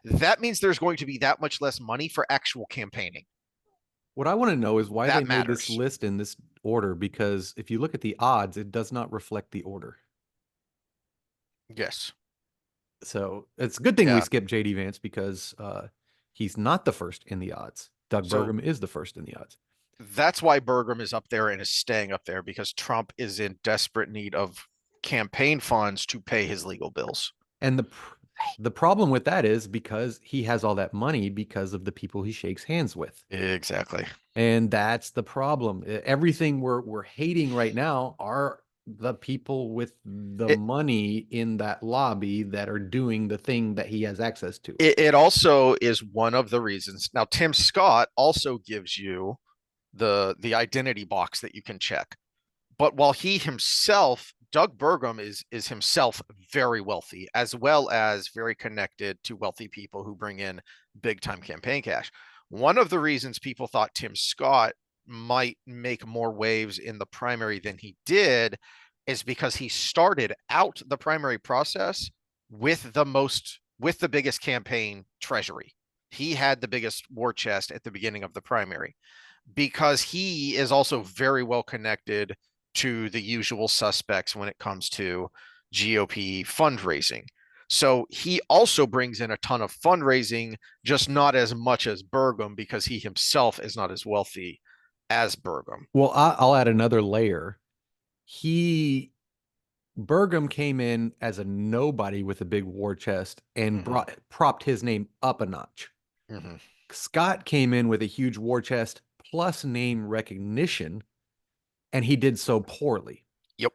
That means there's going to be that much less money for actual campaigning. What I want to know is why they That made this matters. list in this order, because if you look at the odds, it does not reflect the order. Yes. So it's a good thing we Yeah. skipped JD Vance because he's not the first in the odds. Doug So Burgum is the first in the odds. that's why Bergam is up there and is staying up there because Trump is in desperate need of campaign funds to pay his legal bills. And the problem with that is because he has all that money because of the people he shakes hands with. Exactly. And that's the problem. Everything we're hating right now are the people with the It, money in that lobby that are doing the thing that he has access to. it also is one of the reasons. Now, Tim Scott also gives you the identity box that you can check. But while he himself, Doug Burgum is himself very wealthy, as well as very connected to wealthy people who bring in big time campaign cash. One of the reasons people thought Tim Scott might make more waves in the primary than he did is because he started out the primary process with the biggest campaign treasury. He had the biggest war chest at the beginning of the primary because he is also very well connected to the usual suspects when it comes to GOP fundraising. So he also brings in a ton of fundraising, just not as much as Burgum because he himself is not as wealthy as Burgum. Well, I'll add another layer. He Burgum came in as a nobody with a big war chest and Mm-hmm. propped his name up a notch. Mm-hmm. Scott came in with a huge war chest plus name recognition, and he did so poorly. Yep.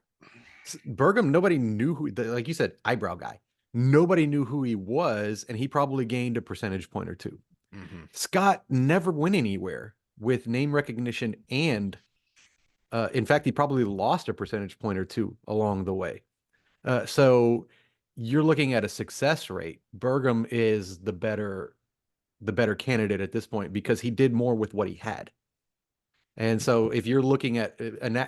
Burgum, nobody knew who, like you said, eyebrow guy. Nobody knew who he was, and he probably gained a percentage point or two. Mm-hmm. Scott never went anywhere with name recognition, and in fact, he probably lost a percentage point or two along the way. So you're looking at a success rate. Burgum is the better candidate at this point because he did more with what he had. And so if you're looking at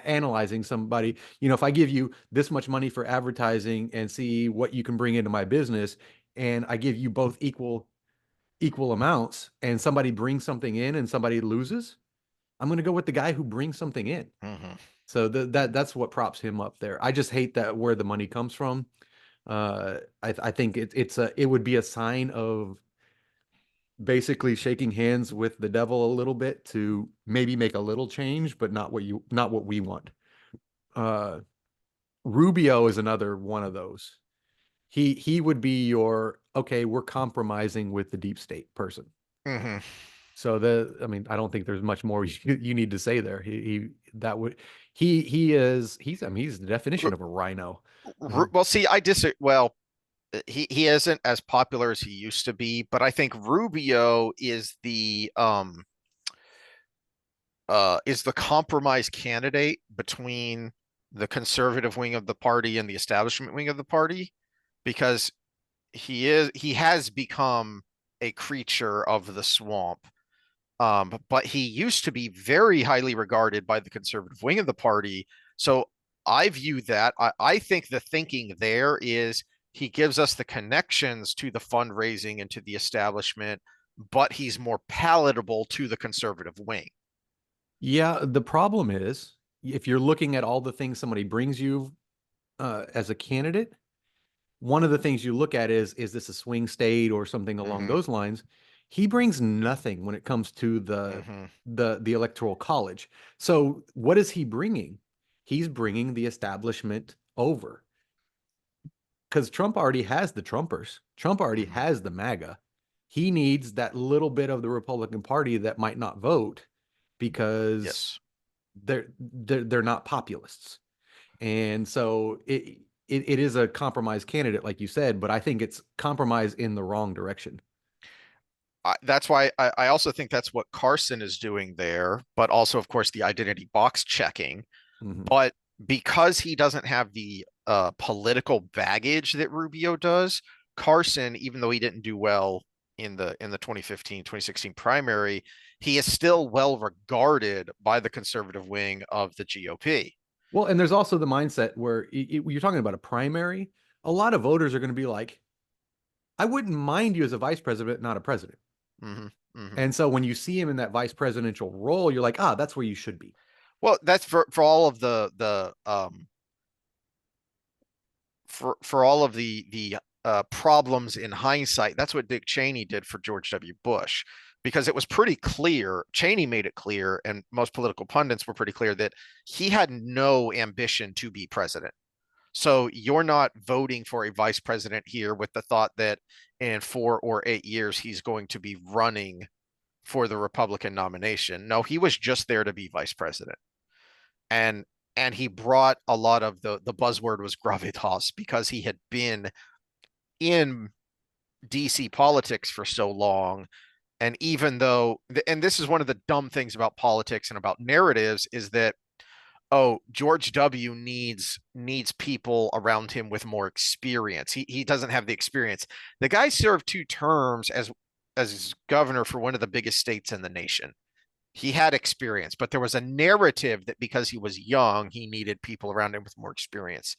analyzing somebody, if I give you this much money for advertising and see what you can bring into my business, and I give you both equal amounts, and somebody brings something in and somebody loses, I'm going to go with the guy who brings something in. Mm-hmm. So that's what props him up there. I just hate that where the money comes from. I think it would be a sign of basically shaking hands with the devil a little bit to maybe make a little change, but not what we want. Uh, Rubio is another one of those. He would be your okay, we're compromising with the deep state person. Mm-hmm. So I mean, I don't think there's much more you need to say there. He's I mean, he's the definition of a rhino. Well, see, I disagree. Well, he isn't as popular as he used to be, but I think Rubio is the compromise candidate between the conservative wing of the party and the establishment wing of the party because he has become a creature of the swamp. But he used to be very highly regarded by the conservative wing of the party. So I view that. I think the thinking there is he gives us the connections to the fundraising and to the establishment, but he's more palatable to the conservative wing. Yeah, the problem is if you're looking at all the things somebody brings you as a candidate, one of the things you look at is this a swing state or something along Mm-hmm. those lines? He brings nothing when it comes to Mm-hmm. the electoral college. So what is he bringing? He's bringing the establishment over because Trump already has the Trumpers. Trump already Mm-hmm. has the MAGA. He needs that little bit of the Republican Party that might not vote because Yes. they're not populists. And so it is a compromise candidate, like you said, but I think it's compromise in the wrong direction. That's why I also think that's what Carson is doing there, but also, of course, the identity box checking. Mhm. But because he doesn't have the political baggage that Rubio does, Carson, even though he didn't do well in the 2015-2016 primary, he is still well regarded by the conservative wing of the GOP. Well, and there's also the mindset where you're talking about a primary. A lot of voters are going to be like, I wouldn't mind you as a vice president, not a president. Hmm. Hmm. And so when you see him in that vice presidential role, you're like, ah, that's where you should be. Well, that's for all of the for all of the problems in hindsight. That's what Dick Cheney did for George W. Bush, because it was pretty clear. Cheney made it clear, and most political pundits were pretty clear that he had no ambition to be president. So you're not voting for a vice president here with the thought that in 4 or 8 years he's going to be running for the Republican nomination. No, he was just there to be vice president. And he brought a lot of the buzzword was gravitas because he had been in DC politics for so long. And even though, and this is one of the dumb things about politics and about narratives, is that, oh, George W needs people around him with more experience. He doesn't have the experience. The guy served 2 terms as governor for one of the biggest states in the nation. He had experience, but there was a narrative that because he was young, he needed people around him with more experience.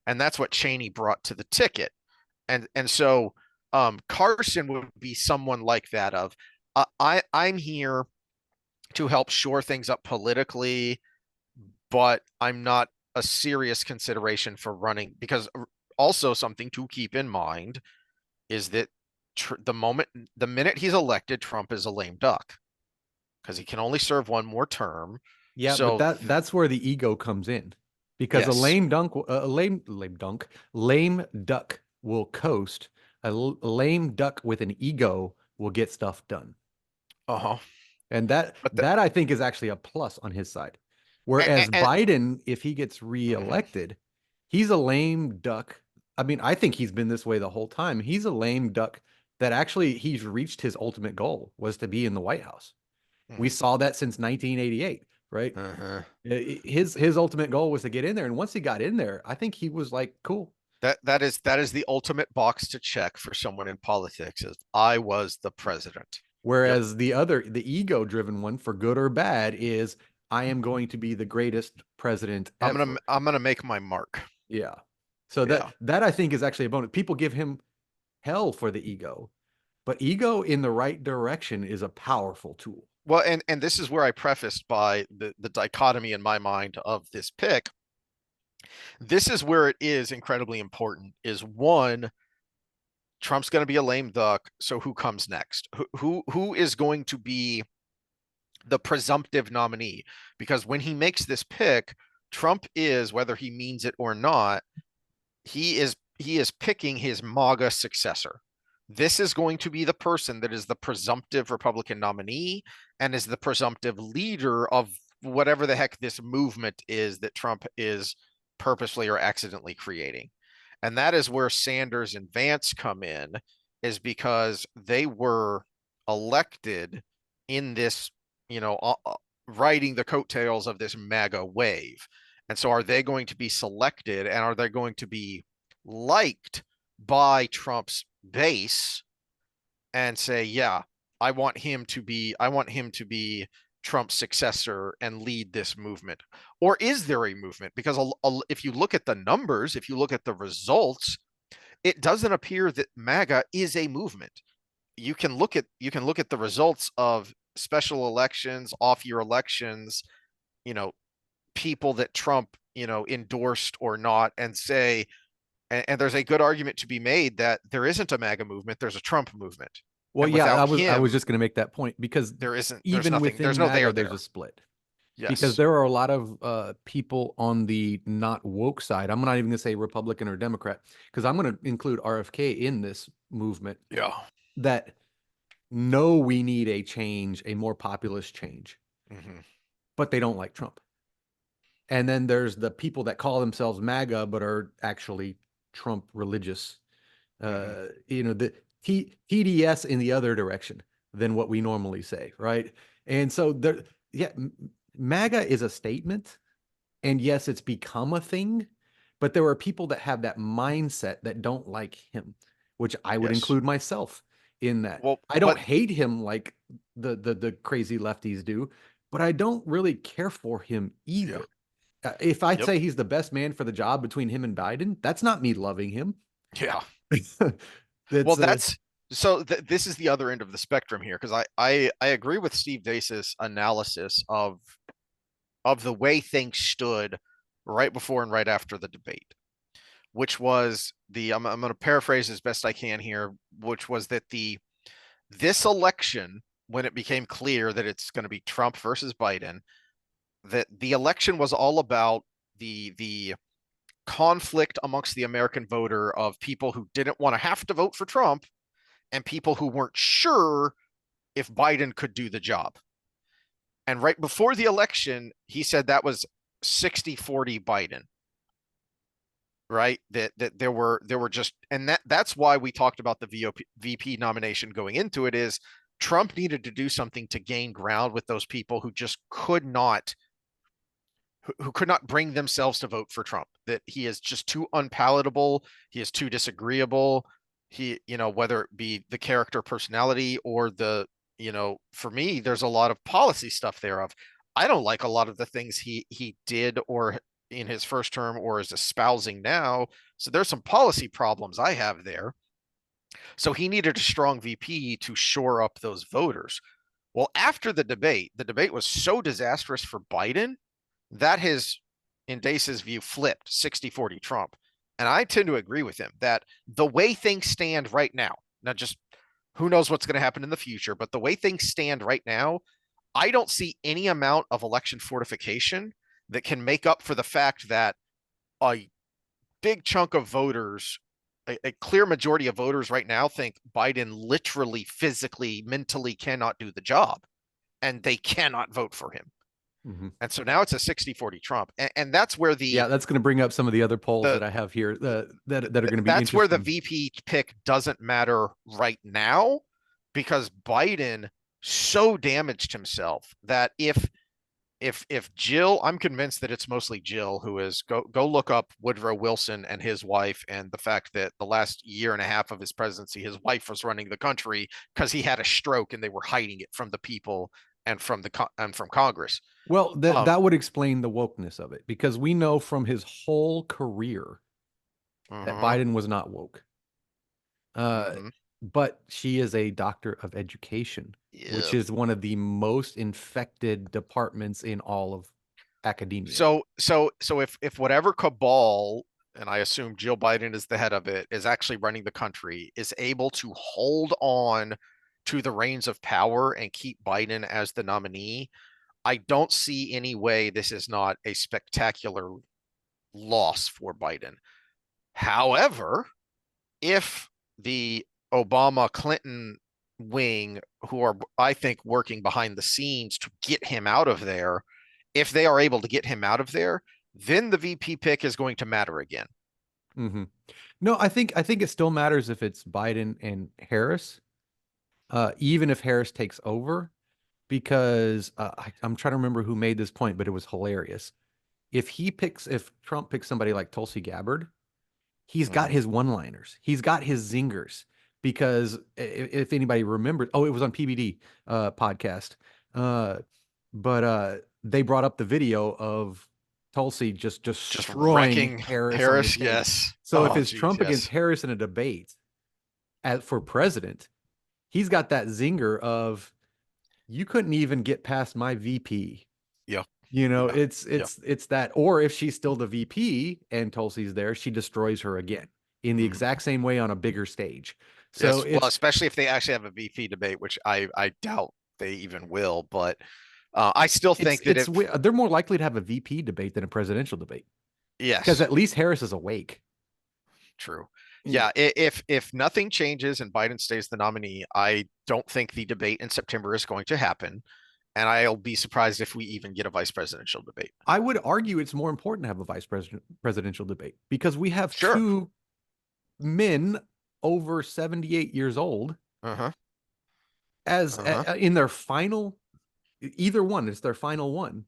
And that's what Cheney brought to the ticket. And so Carson would be someone like that of I'm here to help shore things up politically, but I'm not a serious consideration for running, because also something to keep in mind is that the minute he's elected, Trump is a lame duck because he can only serve one more term. Yeah, but So that's where the ego comes in, because a yes. lame duck will coast. A lame duck with an ego will get stuff done. Uh-huh. And that But that I think is actually a plus on his side. Whereas and Biden, if he gets mhm. reelected, he's a lame duck. I mean, I think he's been this way the whole time. He's a lame duck that actually he's reached his ultimate goal was to be in the White House. We Mhm. saw that since 1988, right? Uh-huh. His ultimate goal was to get in there, and once he got in there, I think he was like, cool. That is the ultimate box to check for someone in politics is I was the president. Yep. Whereas the ego-driven one, for good or bad, is I am going to be the greatest president ever. I'm gonna make my mark. Yeah. So Yeah. that I think is actually a bonus. People give him hell for the ego, but ego in the right direction is a powerful tool. Well, and this is where I prefaced by the dichotomy in my mind of this pick. This is where it is incredibly important is one, Trump's going to be a lame duck, so who comes next? Who is going to be the presumptive nominee? Because when he makes this pick, Trump is, whether he means it or not, he is picking his MAGA successor. This is going to be the person that is the presumptive Republican nominee and is the presumptive leader of whatever the heck this movement is that Trump is purposely or accidentally creating. And that is where Sanders and Vance come in, is because they were elected in this, you know, riding the coattails of this MAGA wave. And so are they going to be selected and are they going to be liked by Trump's base and say, yeah, I want him to be Trump's successor and lead this movement? Or is there a movement? Because if you look at the numbers, if you look at the results, it doesn't appear that MAGA is a movement. You can look at the results of special elections, off-year elections, you know, people that Trump, endorsed or not, and say, and there's a good argument to be made that there isn't a MAGA movement, there's a Trump movement. Well, And yeah, without I was him, just going to make that point because there's even nothing, there's within no MAGA, there there's a there. split. Because Yes. there are a lot of people on the not woke side. I'm not even going to say Republican or Democrat because I'm going to include RFK in this movement Yeah. that know we need a change, a more populist change, Hmm. but they don't like Trump. And then there's the people that call themselves MAGA but are actually Trump religious. Hmm. The TDS in the other direction than what we normally say, right? And so there, yeah, MAGA is a statement, and yes, it's become a thing, but there are people that have that mindset that don't like him, which I would Yes. include myself in that. Well, I don't but hate him like the crazy lefties do, but I don't really care for him yeah. either. If I'd Yep. say he's the best man for the job between him and Biden, that's not me loving him. Yeah. That's Well, that's So this is the other end of the spectrum here, because I agree with Steve Deace's analysis of the way things stood right before and right after the debate, which was I'm going to paraphrase as best I can here, which was that this election, when it became clear that it's going to be Trump versus Biden, that the election was all about the conflict amongst the American voter of people who didn't want to have to vote for Trump and people who weren't sure if Biden could do the job. And right before the election, he said that was 60-40 Biden. Right? That there were just, and that's why we talked about the VP nomination going into it, is Trump needed to do something to gain ground with those people who just could not bring themselves to vote for Trump. That he is just too unpalatable, he is too disagreeable. He, whether it be the character personality or for me, there's a lot of policy stuff there of I don't like a lot of the things he did or in his first term or is espousing now. So there's some policy problems I have there. So he needed a strong VP to shore up those voters. Well, after the debate was so disastrous for Biden that his, in Deace's view, flipped 60-40 Trump. And I tend to agree with him that the way things stand right now, not just who knows what's going to happen in the future, but the way things stand right now, I don't see any amount of election fortification that can make up for the fact that a big chunk of voters, a clear majority of voters right now think Biden literally, physically, mentally cannot do the job, and they cannot vote for him. Mm-hmm. And so now it's a 60-40 Trump. And that's where that's going to bring up some of the other polls that I have here that are going to be that's where the interesting. VP pick doesn't matter right now, because Biden so damaged himself that if Jill, I'm convinced that it's mostly Jill who is, go look up Woodrow Wilson and his wife, and the fact that the last year and a half of his presidency, his wife was running the country because he had a stroke and they were hiding it from the people and from Congress. Well, that would explain the wokeness of it, because we know from his whole career that Biden was not woke. But she is a doctor of education, which is one of the most infected departments in all of academia. So if whatever cabal, and I assume Jill Biden is the head of it, is actually running the country, is able to hold on to the reins of power and keep Biden as the nominee, I don't see any way this is not a spectacular loss for Biden. However, if the Obama Clinton wing, who are, I think, working behind the scenes to get him out of there, if they are able to get him out of there, then the VP pick is going to matter again. Mm-hmm. No, I think it still matters if it's Biden and Harris, even if Harris takes over, because I'm trying to remember who made this point, but it was hilarious. If Trump picks somebody like Tulsi Gabbard, he's got his one-liners, he's got his zingers. Because if anybody remembers, it was on PBD podcast, but they brought up the video of Tulsi just destroying Harris. Yes. So if it's Trump against Harris in a debate for president, he's got that zinger of, you couldn't even get past my VP. Yeah. It's that. Or if she's still the VP and Tulsi's there, she destroys her again in the exact same way on a bigger stage. So yes, well, especially if they actually have a VP debate, which I doubt they even will, but I still think that they're more likely to have a VP debate than a presidential debate. Yes. Because at least Harris is awake. True. Yeah. If nothing changes and Biden stays the nominee, I don't think the debate in September is going to happen. And I'll be surprised if we even get a vice presidential debate. I would argue it's more important to have a vice presidential debate, because we have two men over 78 years old in their final, either one, it's their final one.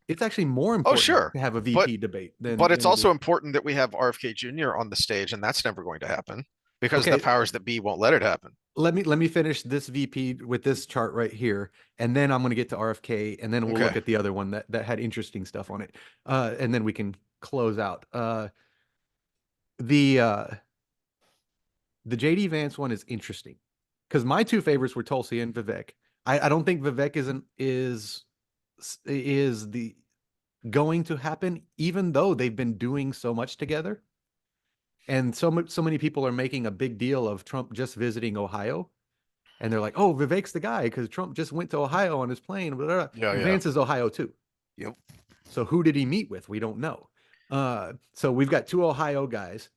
It's actually more important to have a VP debate but it's also important that we have RFK Jr. on the stage, and that's never going to happen because the powers that be won't let it happen. Let me finish this VP with this chart right here, and then I'm going to get to RFK, and then we'll look at the other one that had interesting stuff on it, and then we can close out. The the JD Vance one is interesting because my two favorites were Tulsi and Vivek. I don't think Vivek is the going to happen, even though they've been doing so much together. And so many people are making a big deal of Trump just visiting Ohio. And they're like, oh, Vivek's the guy because Trump just went to Ohio on his plane. Blah, blah, blah. Yeah, And yeah. Vance is Ohio too. Yep. So who did he meet with? We don't know. So we've got two Ohio guys.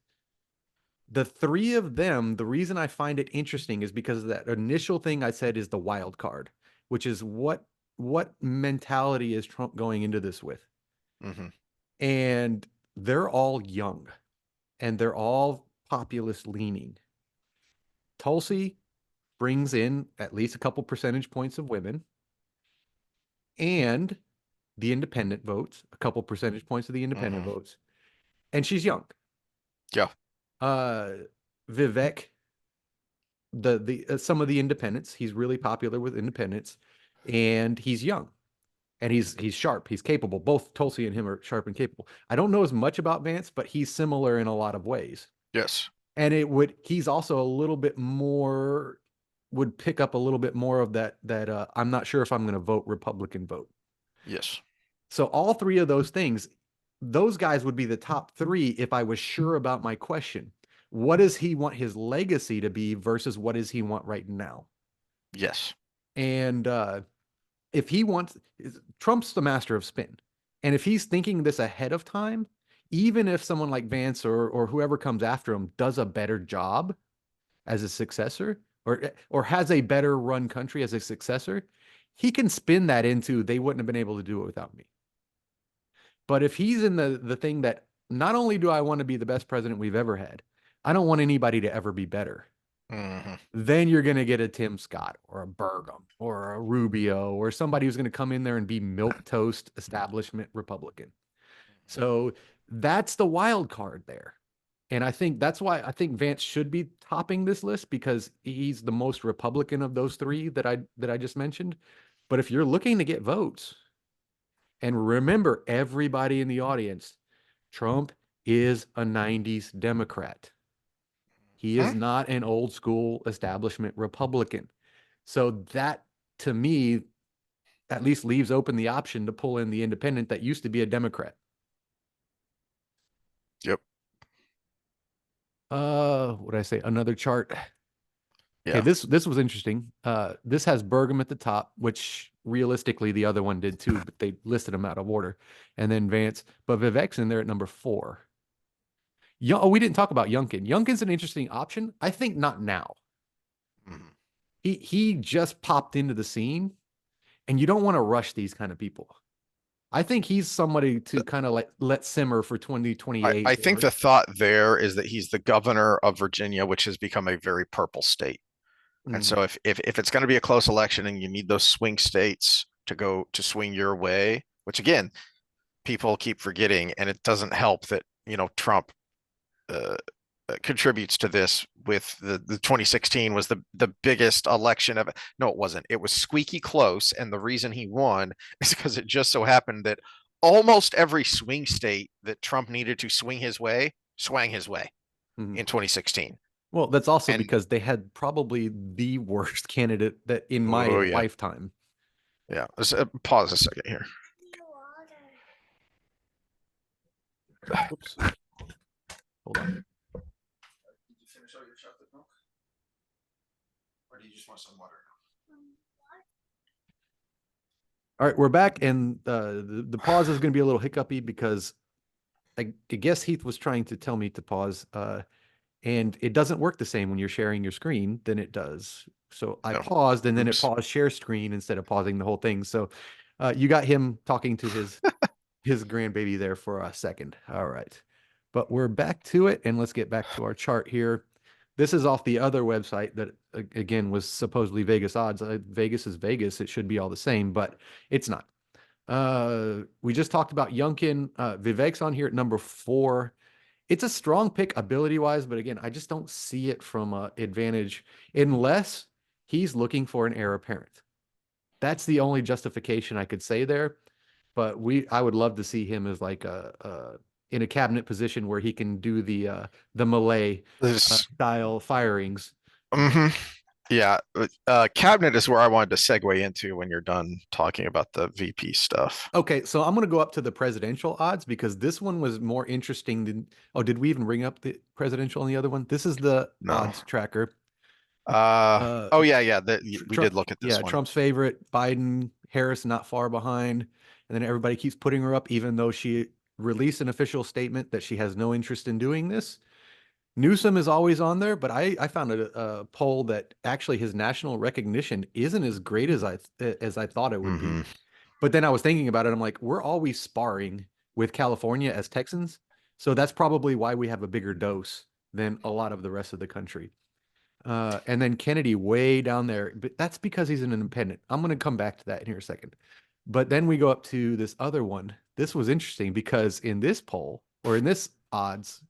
The three of them, the reason I find it interesting is because of that initial thing I said is the wild card, which is what mentality is Trump going into this with? Mm-hmm. And they're all young and they're all populist leaning. Tulsi brings in at least a couple percentage points of women and the independent votes, a couple percentage points of the independent Mm-hmm. votes, and she's young. Yeah. Vivek, the some of the independents, he's really popular with independents, and he's young, and he's sharp, he's capable. Both Tulsi and him are sharp and capable. I don't know as much about Vance, but he's similar in a lot of ways. Yes. And he's also a little bit more, would pick up a little bit more of that I'm not sure if I'm going to vote Republican vote. Yes. So all three of those things, those guys would be the top three if I was sure about my question. What does he want his legacy to be versus what does he want right now? Yes. And if he wants, Trump's the master of spin. And if he's thinking this ahead of time, even if someone like Vance or whoever comes after him does a better job as a successor or has a better run country as a successor, he can spin that into they wouldn't have been able to do it without me. But if he's in the thing that not only do I want to be the best president we've ever had, I don't want anybody to ever be better. Mm-hmm. Then you're going to get a Tim Scott or a Burgum or a Rubio or somebody who's going to come in there and be milquetoast establishment Republican. So that's the wild card there. And I think that's why I think Vance should be topping this list because he's the most Republican of those three that I just mentioned. But if you're looking to get votes, and remember everybody in the audience, Trump is a 90s Democrat. He is Hmm? not an old school establishment Republican. So that to me at least leaves open the option to pull in the independent that used to be a Democrat. Yep. What did I say? Another chart. Okay, Yeah. this was interesting. This has Burgum at the top, which realistically the other one did too, but they listed them out of order. And then Vance, but Vivek's in there at number 4. Oh, we didn't talk about Youngkin. Youngkin's an interesting option. I think not now. Mm-hmm. He just popped into the scene, and you don't want to rush these kind of people. I think he's somebody to kind of like let simmer for 2028. I think the thought there is that he's the governor of Virginia, which has become a very purple state. And Mm, so if it's going to be a close election and you need those swing states to go to swing your way, which again, people keep forgetting, and it doesn't help that, Trump uh, contributes to this with the 2016 was the biggest election of no, it wasn't. It was squeaky close. And the reason he won is because it just so happened that almost every swing state that Trump needed to swing his way, swang his way mm. in 2016. Well, that's also And because they had probably the worst candidate that in my oh yeah, lifetime. yeah. Let's pause a second here. Oops. Hold on. Did you finish all your chocolate milk? Or do you just want some water? All right, we're back, and the pause is going to be a little hiccupy because I guess Heath was trying to tell me to pause, and it doesn't work the same when you're sharing your screen than it does. So I No. paused, and then it Oops. paused share screen instead of pausing the whole thing. So you got him talking to his grandbaby there for a second. All right, but we're back to it, and let's get back to our chart here. This is off the other website that, again, was supposedly Vegas odds. Vegas is Vegas. It should be all the same, but it's not. We just talked about Youngkin. Vivek's on here at number 4. It's a strong pick ability-wise, but again, I just don't see it from advantage unless he's looking for an heir apparent. That's the only justification I could say there. But I would love to see him as like in a cabinet position where he can do the Malay This, style firings. hmm yeah, cabinet is where I wanted to segue into when you're done talking about the VP stuff. Okay, so I'm going to go up to the presidential odds because this one was more interesting than. Oh, did we even bring up the presidential on the other one? This is the No. odds tracker. Uh, Oh yeah, yeah. We Trump, did look at this yeah, one. Trump's favorite, Biden, Harris not far behind, and then everybody keeps putting her up, even though she released an official statement that she has no interest in doing this. Newsom is always on there, but I found a poll that actually his national recognition isn't as great as I thought it would be. Hmm. But then I was thinking about it. I'm like, we're always sparring with California as Texans, so that's probably why we have a bigger dose than a lot of the rest of the country. And then Kennedy way down there, but that's because he's an independent. I'm going to come back to that in here a second. But then we go up to this other one. This was interesting because in this poll or in this odds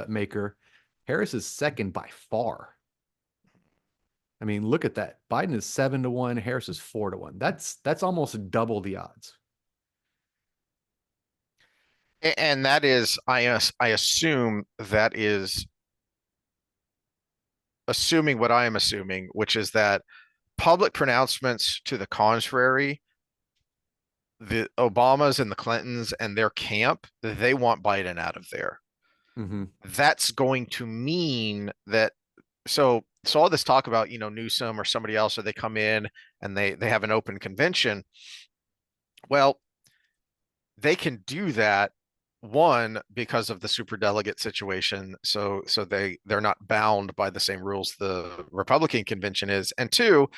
maker, Harris is second by far. I mean, look at that. Biden is 7-1, Harris is 4-1. That's almost double the odds. And that is, I assume that is assuming what I am assuming, which is that public pronouncements to the contrary, the Obamas and the Clintons and their camp, they want Biden out of there. Mm-hmm. That's going to mean that so all this talk about, Newsom or somebody else, or they come in and they have an open convention. Well, they can do that, one, because of the superdelegate situation, so they're not bound by the same rules the Republican convention is, and two,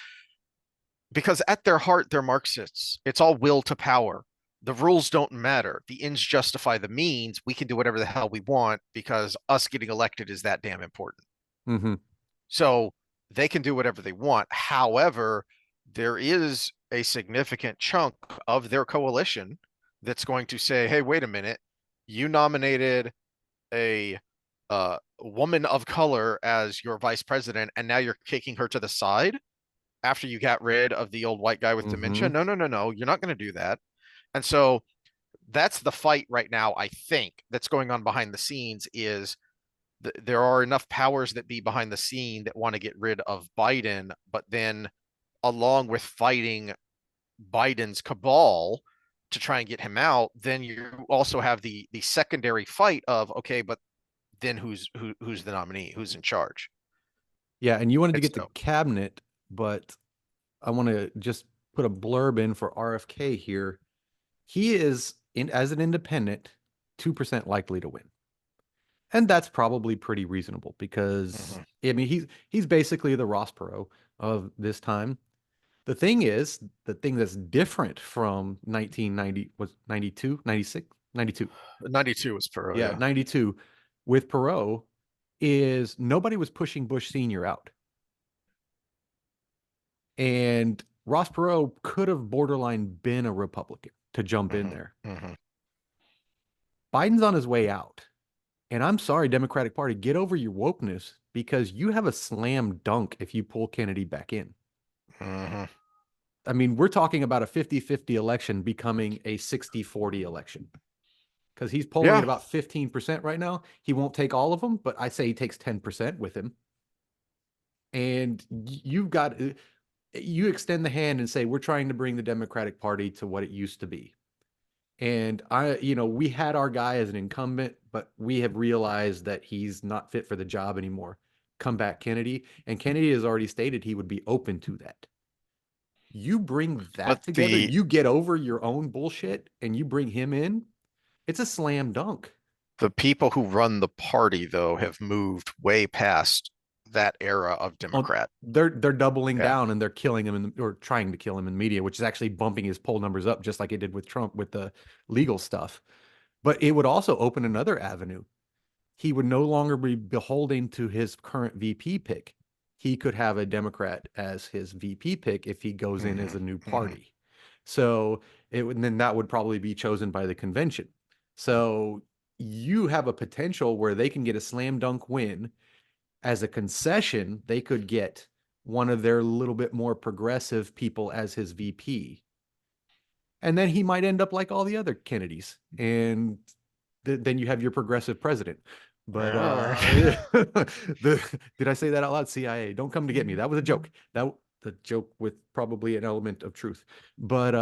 because at their heart they're Marxists. It's all will to power. The rules don't matter. The ends justify the means. We can do whatever the hell we want because us getting elected is that damn important. Mm-hmm. So they can do whatever they want. However, there is a significant chunk of their coalition that's going to say, hey, wait a minute, you nominated a woman of color as your vice president, and now you're kicking her to the side after you got rid of the old white guy with dementia. Mm-hmm. No, no, no, no, you're not going to do that. And so that's the fight right now, I think, that's going on behind the scenes is there are enough powers that be behind the scene that want to get rid of Biden, but then along with fighting Biden's cabal to try and get him out, then you also have the secondary fight of, okay, but then who's the nominee? Who's in charge? Yeah, and you wanted to It's get to dope. cabinet, but I want to just put a blurb in for RFK here. He is in as an independent, 2% likely to win. And that's probably pretty reasonable because Mhm. I mean he's basically the Ross Perot of this time. The thing is, the thing that's different from 1990 was 92, 96, 92. 92 was Pearl, Yeah, yeah. 92 with Perot is nobody was pushing Bush Sr. out. And Ross Perot could have borderline been a Republican to jump in Hmm. there. Hmm. Biden's on his way out. And I'm sorry, Democratic Party, get over your wokeness because you have a slam dunk if you pull Kennedy back in. Hmm. I mean, we're talking about a 50-50 election becoming a 60-40 election because he's polling at Yeah, about 15% right now. He won't take all of them, but I say he takes 10% with him. And you've got, you extend the hand and say, we're trying to bring the Democratic Party to what it used to be. And we had our guy as an incumbent, but we have realized that he's not fit for the job anymore. Come back, Kennedy. And Kennedy has already stated he would be open to that. You bring but that together, the you get over your own bullshit and you bring him in, it's a slam dunk. the people who run the party though have moved way past that era of Oh, Democrat. they're doubling Yeah. down and they're killing him or trying to kill him in media, which is actually bumping his poll numbers up, just like it did with Trump with the legal stuff. But it would also open another avenue. He would no longer be beholden to his current VP pick. He could have a Democrat as his VP pick if he goes in Hmm. as a new Hmm. party. So then that would probably be chosen by the convention. So you have a potential where they can get a slam dunk win. As a concession, they could get one of their little bit more progressive people as his VP. And then he might end up like all the other Kennedys. And then you have your progressive president. But Uh, did I say that out loud? CIA, don't come to get me. That was a joke. That the joke with probably an element of truth. But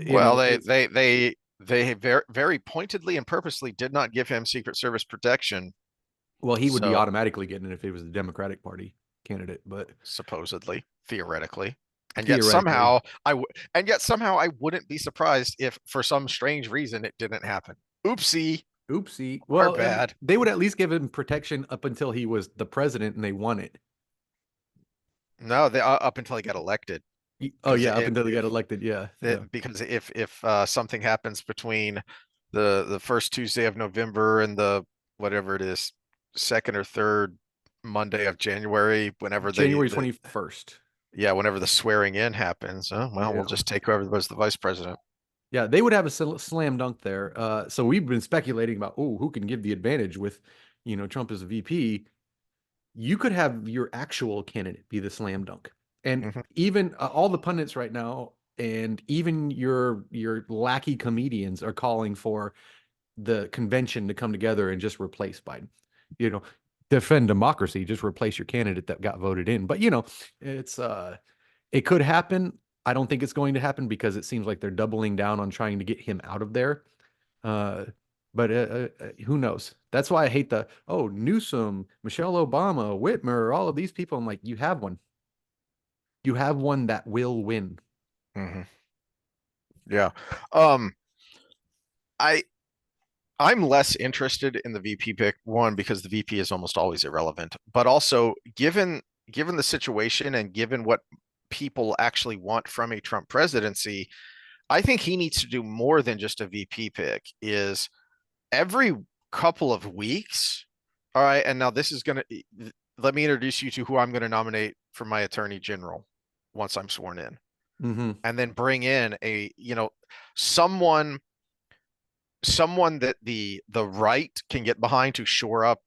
well, it's they very very pointedly and purposely did not give him Secret Service protection. well, he would be So automatically getting it if he was the Democratic Party candidate, but supposedly, theoretically, and yet theoretically, somehow I wouldn't be surprised if for some strange reason it didn't happen. Oopsie, oopsie. our Well, bad. they would at least give him protection up until he was the president and they won it. No, they up until he got elected. Oh Because yeah, up until he got if elected. Yeah, yeah. because if something happens between the first Tuesday of November and the whatever it is, second or third Monday of January, whenever January 21st. yeah, whenever the swearing in happens, oh, well, we'll Yeah. just take whoever was the vice president. Yeah, they would have a slam dunk there. So we've been speculating about, oh, who can give the advantage with, Trump as a VP. You could have your actual candidate be the slam dunk. And Hmm. even all the pundits right now, and even your lackey comedians are calling for the convention to come together and just replace Biden. You know, defend democracy, just replace your candidate that got voted in. But it's it could happen. I don't think it's going to happen because it seems like they're doubling down on trying to get him out of there. Uh, but who knows? That's why I hate Newsom, Michelle Obama, Whitmer, all of these people. I'm like, you have one. You have one that will win. Hmm. Yeah. Um, I I'm less interested in the VP pick, one, because the VP is almost always irrelevant, but also given the situation and given what people actually want from a Trump presidency, I think he needs to do more than just a VP pick. Is every couple of weeks. All right, and now this is gonna let me introduce you to who I'm gonna nominate for my attorney general once I'm sworn in, Hmm. and then bring in someone someone that the right can get behind to shore up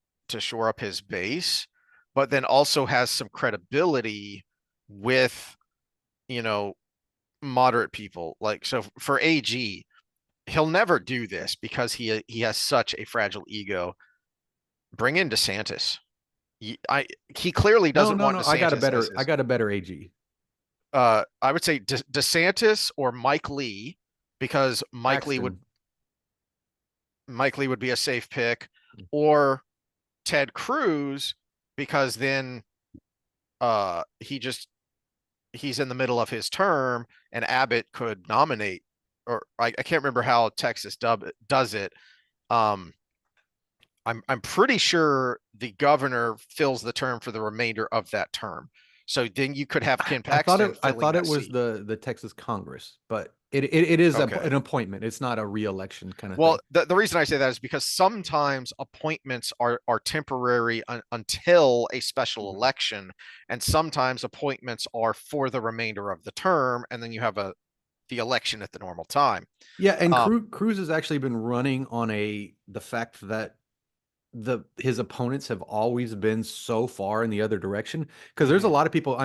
his base, but then also has some credibility with you know moderate people. Like so for AG, he'll never do this because he has such a fragile ego. Bring in DeSantis. He clearly No, doesn't no, want no. I got a DeSantis as better. I his. got a better AG. I would say DeSantis or Mike Lee because Paxton. Mike Lee would be a safe pick, or Ted Cruz because then he's in the middle of his term and Abbott could nominate, or I can't remember how Texas does it. Um, I'm pretty sure the governor fills the term for the remainder of that term. So then you could have Ken I thought Paxton it. I filling thought it that was seat. the Texas Congress, but it is Okay. an appointment. It's not a reelection kind of Well, thing. the reason I say that is because sometimes appointments are temporary until a special Mhm. election, and sometimes appointments are for the remainder of the term, and then you have the election at the normal time. Yeah, and Um, Cruz has actually been running on the fact that his opponents have always been so far in the other direction because there's a mhm, lot of people.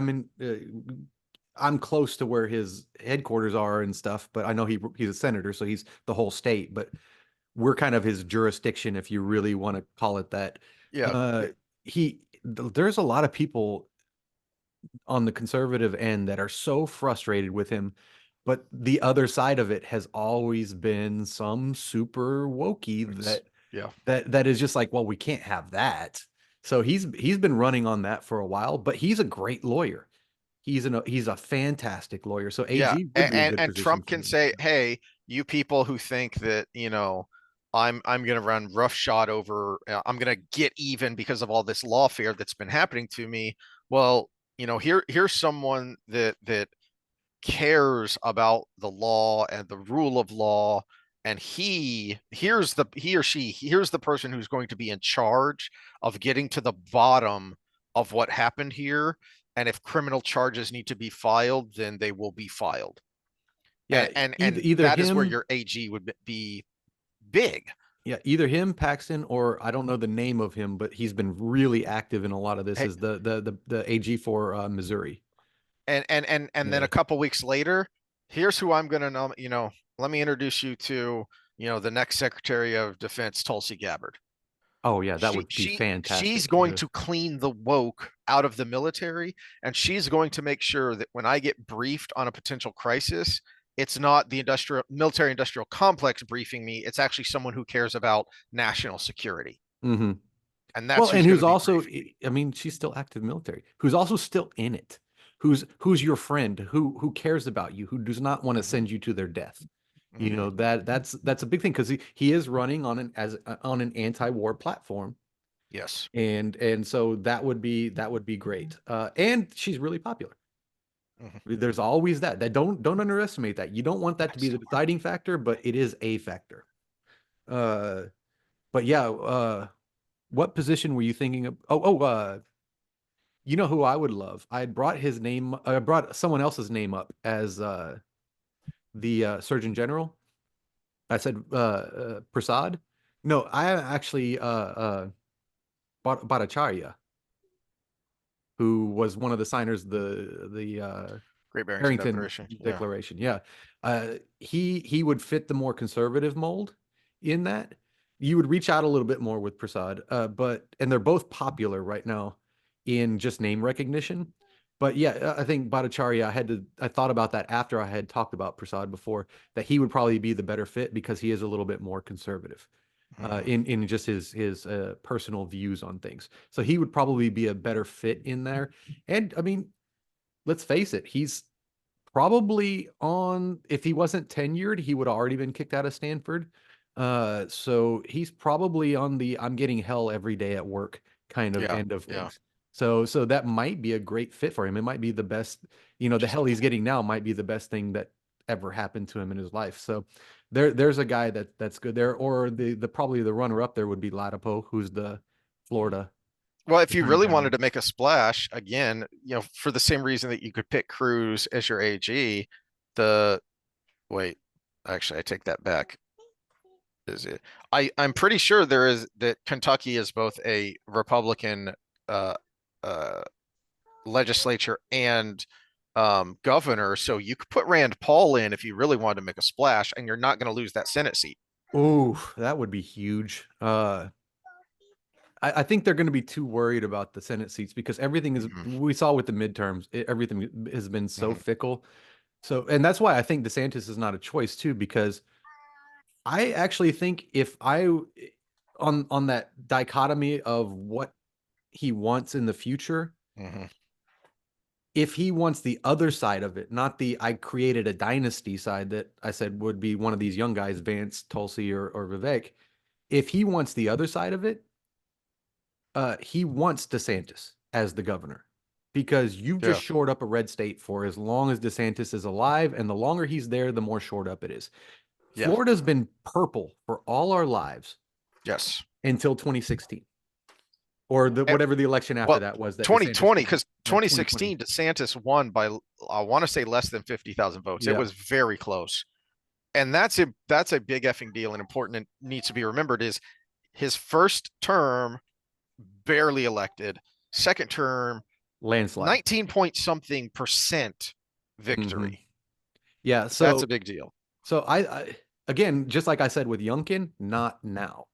I'm close to where his headquarters are and stuff, but I know he's a senator, so he's the whole state. But we're kind of his jurisdiction, if you really want to call it that. yeah, There's a lot of people on the conservative end that are so frustrated with him, but the other side of it has always been some super wokey it's yeah, that is just like, well, we can't have that. So he's been running on that for a while, but he's a great lawyer. He's a fantastic lawyer. So yeah, AG would be a good and position Trump for can him. say, "Hey, you people who think that I'm going to run roughshod over, I'm going to get even because of all this lawfare that's been happening to me." Well, here's someone that cares about the law and the rule of law, and he or she here's the person who's going to be in charge of getting to the bottom of what happened here, and if criminal charges need to be filed, then they will be filed. Yeah, And either that is where him, your AG would be big. yeah, either him, Paxton, or I don't know the name of him, but he's been really active in a lot of this. Hey, Is the AG for Missouri? and then a Yeah. couple weeks later, here's who I'm going to know, let me introduce you to the next Secretary of Defense, Tulsi Gabbard. Oh yeah, that She would be she she's fantastic. going to clean the woke out of the military, and she's going to make sure that when I get briefed on a potential crisis, it's not the military industrial complex briefing me. It's actually someone who cares about national security, Mm-hmm. and that's Well, who's and going who's to be also, briefing me. I mean, she's still active military, who's also still in it, who's your friend, who cares about you, who does not want to Mm-hmm. send you to their death. You Mm-hmm. know, that's a big thing because he is running on an anti-war platform. Yes. And so that would be great. And she's really popular. Mm-hmm. There's always that. Don't underestimate that. You don't want that to be the Absolutely. deciding factor, but it is a factor. Uh, but yeah, what position were you thinking of? You know who I would love? I brought someone else's name up as the Surgeon General. I said Prasad. No, I actually Bhattacharya, who was one of the signers of the Great Barrington Harrington Declaration. Yeah. Declaration. Yeah. He would fit the more conservative mold in that. You would reach out a little bit more with Prasad, and they're both popular right now in just name recognition. But yeah, I think Bhattacharya, I thought about that after I had talked about Prasad before, that he would probably be the better fit because he is a little bit more conservative Mm-hmm. in just his personal views on things. So he would probably be a better fit in there. And I mean, let's face it, he's probably on, if he wasn't tenured, he would have already been kicked out of Stanford. So he's probably on the I'm getting hell every day at work kind of Yeah. end of Yeah. things. So that might be a great fit for him. It might be the best, the Just hell he's getting now might be the best thing that ever happened to him in his life. So there's a guy that's good there. Or the probably the runner up there would be Latipo, who's the Florida well, if you Attorney really wanted General. to make a splash, again, for the same reason that you could pick Cruz as your AG, the wait, actually, I take that back. Is it? I'm pretty sure that Kentucky is both a Republican uh uh legislature and governor, so you could put Rand Paul in if you really wanted to make a splash, and you're not going to lose that Senate seat. Oh, that would be huge. I think they're going to be too worried about the Senate seats because everything is, Hmm. we saw with the midterms, everything has been so Hmm. fickle. So, and that's why I think DeSantis is not a choice too, because I actually think if on that dichotomy of what he wants in the future, Hmm. if he wants the other side of it, not the I created a dynasty side that I said would be one of these young guys, Vance, Tulsi, or Vivek, if he wants the other side of it, he wants DeSantis as the governor because you've just Yeah. shored up a red state for as long as DeSantis is alive. And the longer he's there, the more shored up it is. Yeah. Florida's been purple for all our lives Yes. until 2016 or Eh, whatever the election after well, that was that DeSantis 2020, came in. because Yeah, 2020. 2016 DeSantis won by, I want to say, less than 50,000 votes. It Yeah. was very close. And that's a big effing deal and important and needs to be remembered is his first term barely elected, second term Landslide. 19 point something percent Hmm. victory. Yeah. That's a So, big deal. so again, just like I said with Youngkin, not now.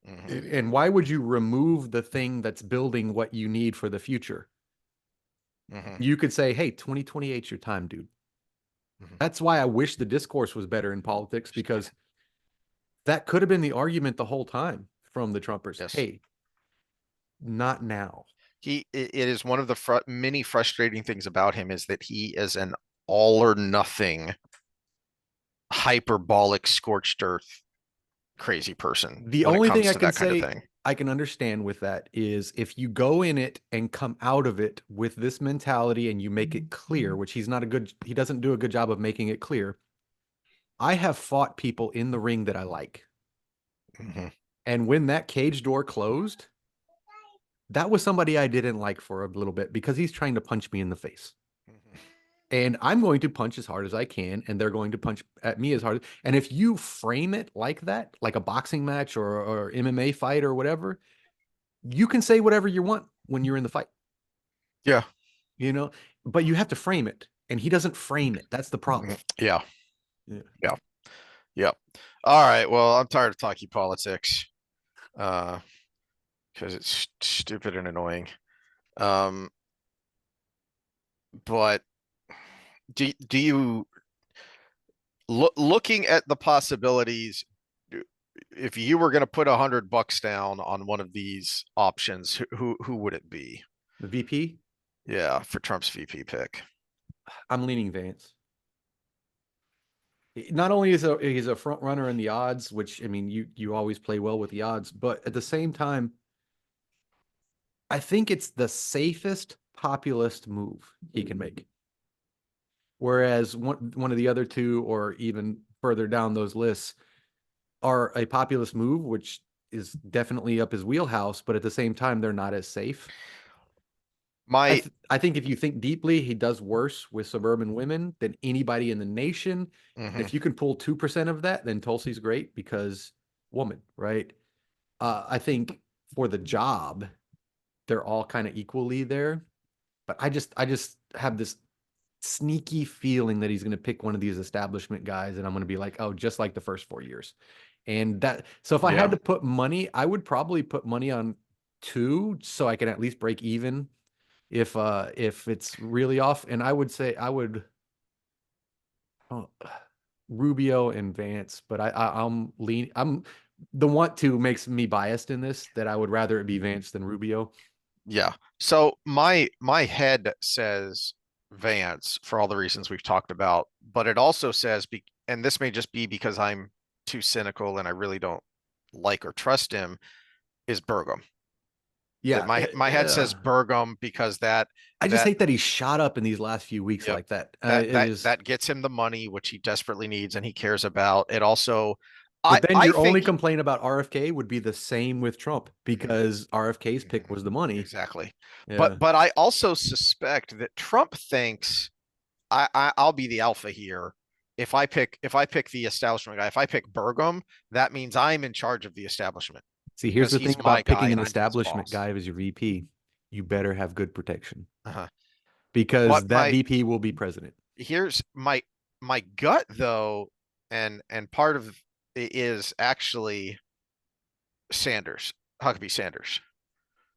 Hmm. And why would you remove the thing that's building what you need for the future? Hmm. You could say, hey, 2028's your time, dude. Hmm. That's why I wish the discourse was better in politics because that could have been the argument the whole time from the Trumpers. Yes. Hey, not now. It is one of the many frustrating things about him is that he is an all or nothing hyperbolic scorched earth crazy person The when it only thing comes I to can that kind of say thing. I can understand with that is if you go in it and come out of it with this mentality and you make it clear, which he doesn't do a good job of making it clear. I have fought people in the ring that I like. Hmm. And when that cage door closed, that was somebody I didn't like for a little bit because he's trying to punch me in the face. And I'm going to punch as hard as I can, and they're going to punch at me as hard. And if you frame it like that, like a boxing match or MMA fight or whatever, you can say whatever you want when you're in the fight, Yeah. you know, but you have to frame it. And he doesn't frame it. That's the problem. Yeah. Yeah. Yeah. Yeah. All right. Well, I'm tired of talking politics. Uh, because it's stupid and annoying. Um, but do you looking at the possibilities, if you were going to put $100 down on one of these options, who would it be? The VP, Yeah, for Trump's VP pick. I'm leaning Vance. Not only is he's a front runner in the odds, which I mean you always play well with the odds, but at the same time, I think it's the safest populist move he can make. Whereas one of the other two, or even further down those lists, are a populist move, which is definitely up his wheelhouse, but at the same time, they're not as safe. My I think if you think deeply, he does worse with suburban women than anybody in the nation. And mhm. if you can pull 2% of that, then Tulsi's great because woman, right? I think for the job, they're all kind of equally there. But I just have this sneaky feeling that he's going to pick one of these establishment guys, and I'm going to be like, oh, just like the first 4 years. And that, so if I had Yeah. to put money, I would probably put money on two so I can at least break even if it's really off. And I would say I would oh, Rubio and Vance, but I'm the want to makes me biased in this that I would rather it be Vance than Rubio. Yeah. So my head says Vance for all the reasons we've talked about, but it also says and this may just be because I'm too cynical and I really don't like or trust him, is Burgum. That Yeah, my head says Burgum because I just that hate that he shot up in these last few weeks yep, like that. It that is, that gets him the money which he desperately needs and he cares about. It also but then I your only think complaint about RFK would be the same with Trump mhm, because RFK's pick mhm, was the money. exactly. Yeah. But I also suspect that Trump thinks I'll be the alpha here. If I pick the establishment guy, if I pick Burgum, that means I'm in charge of the establishment See, here's because the thing he's my about guy picking an and I'm his establishment boss. guy as your VP. You better have good protection Uh-huh. What because that my VP will be president. here's my gut though, and part of it is actually Sanders, Huckabee Sanders.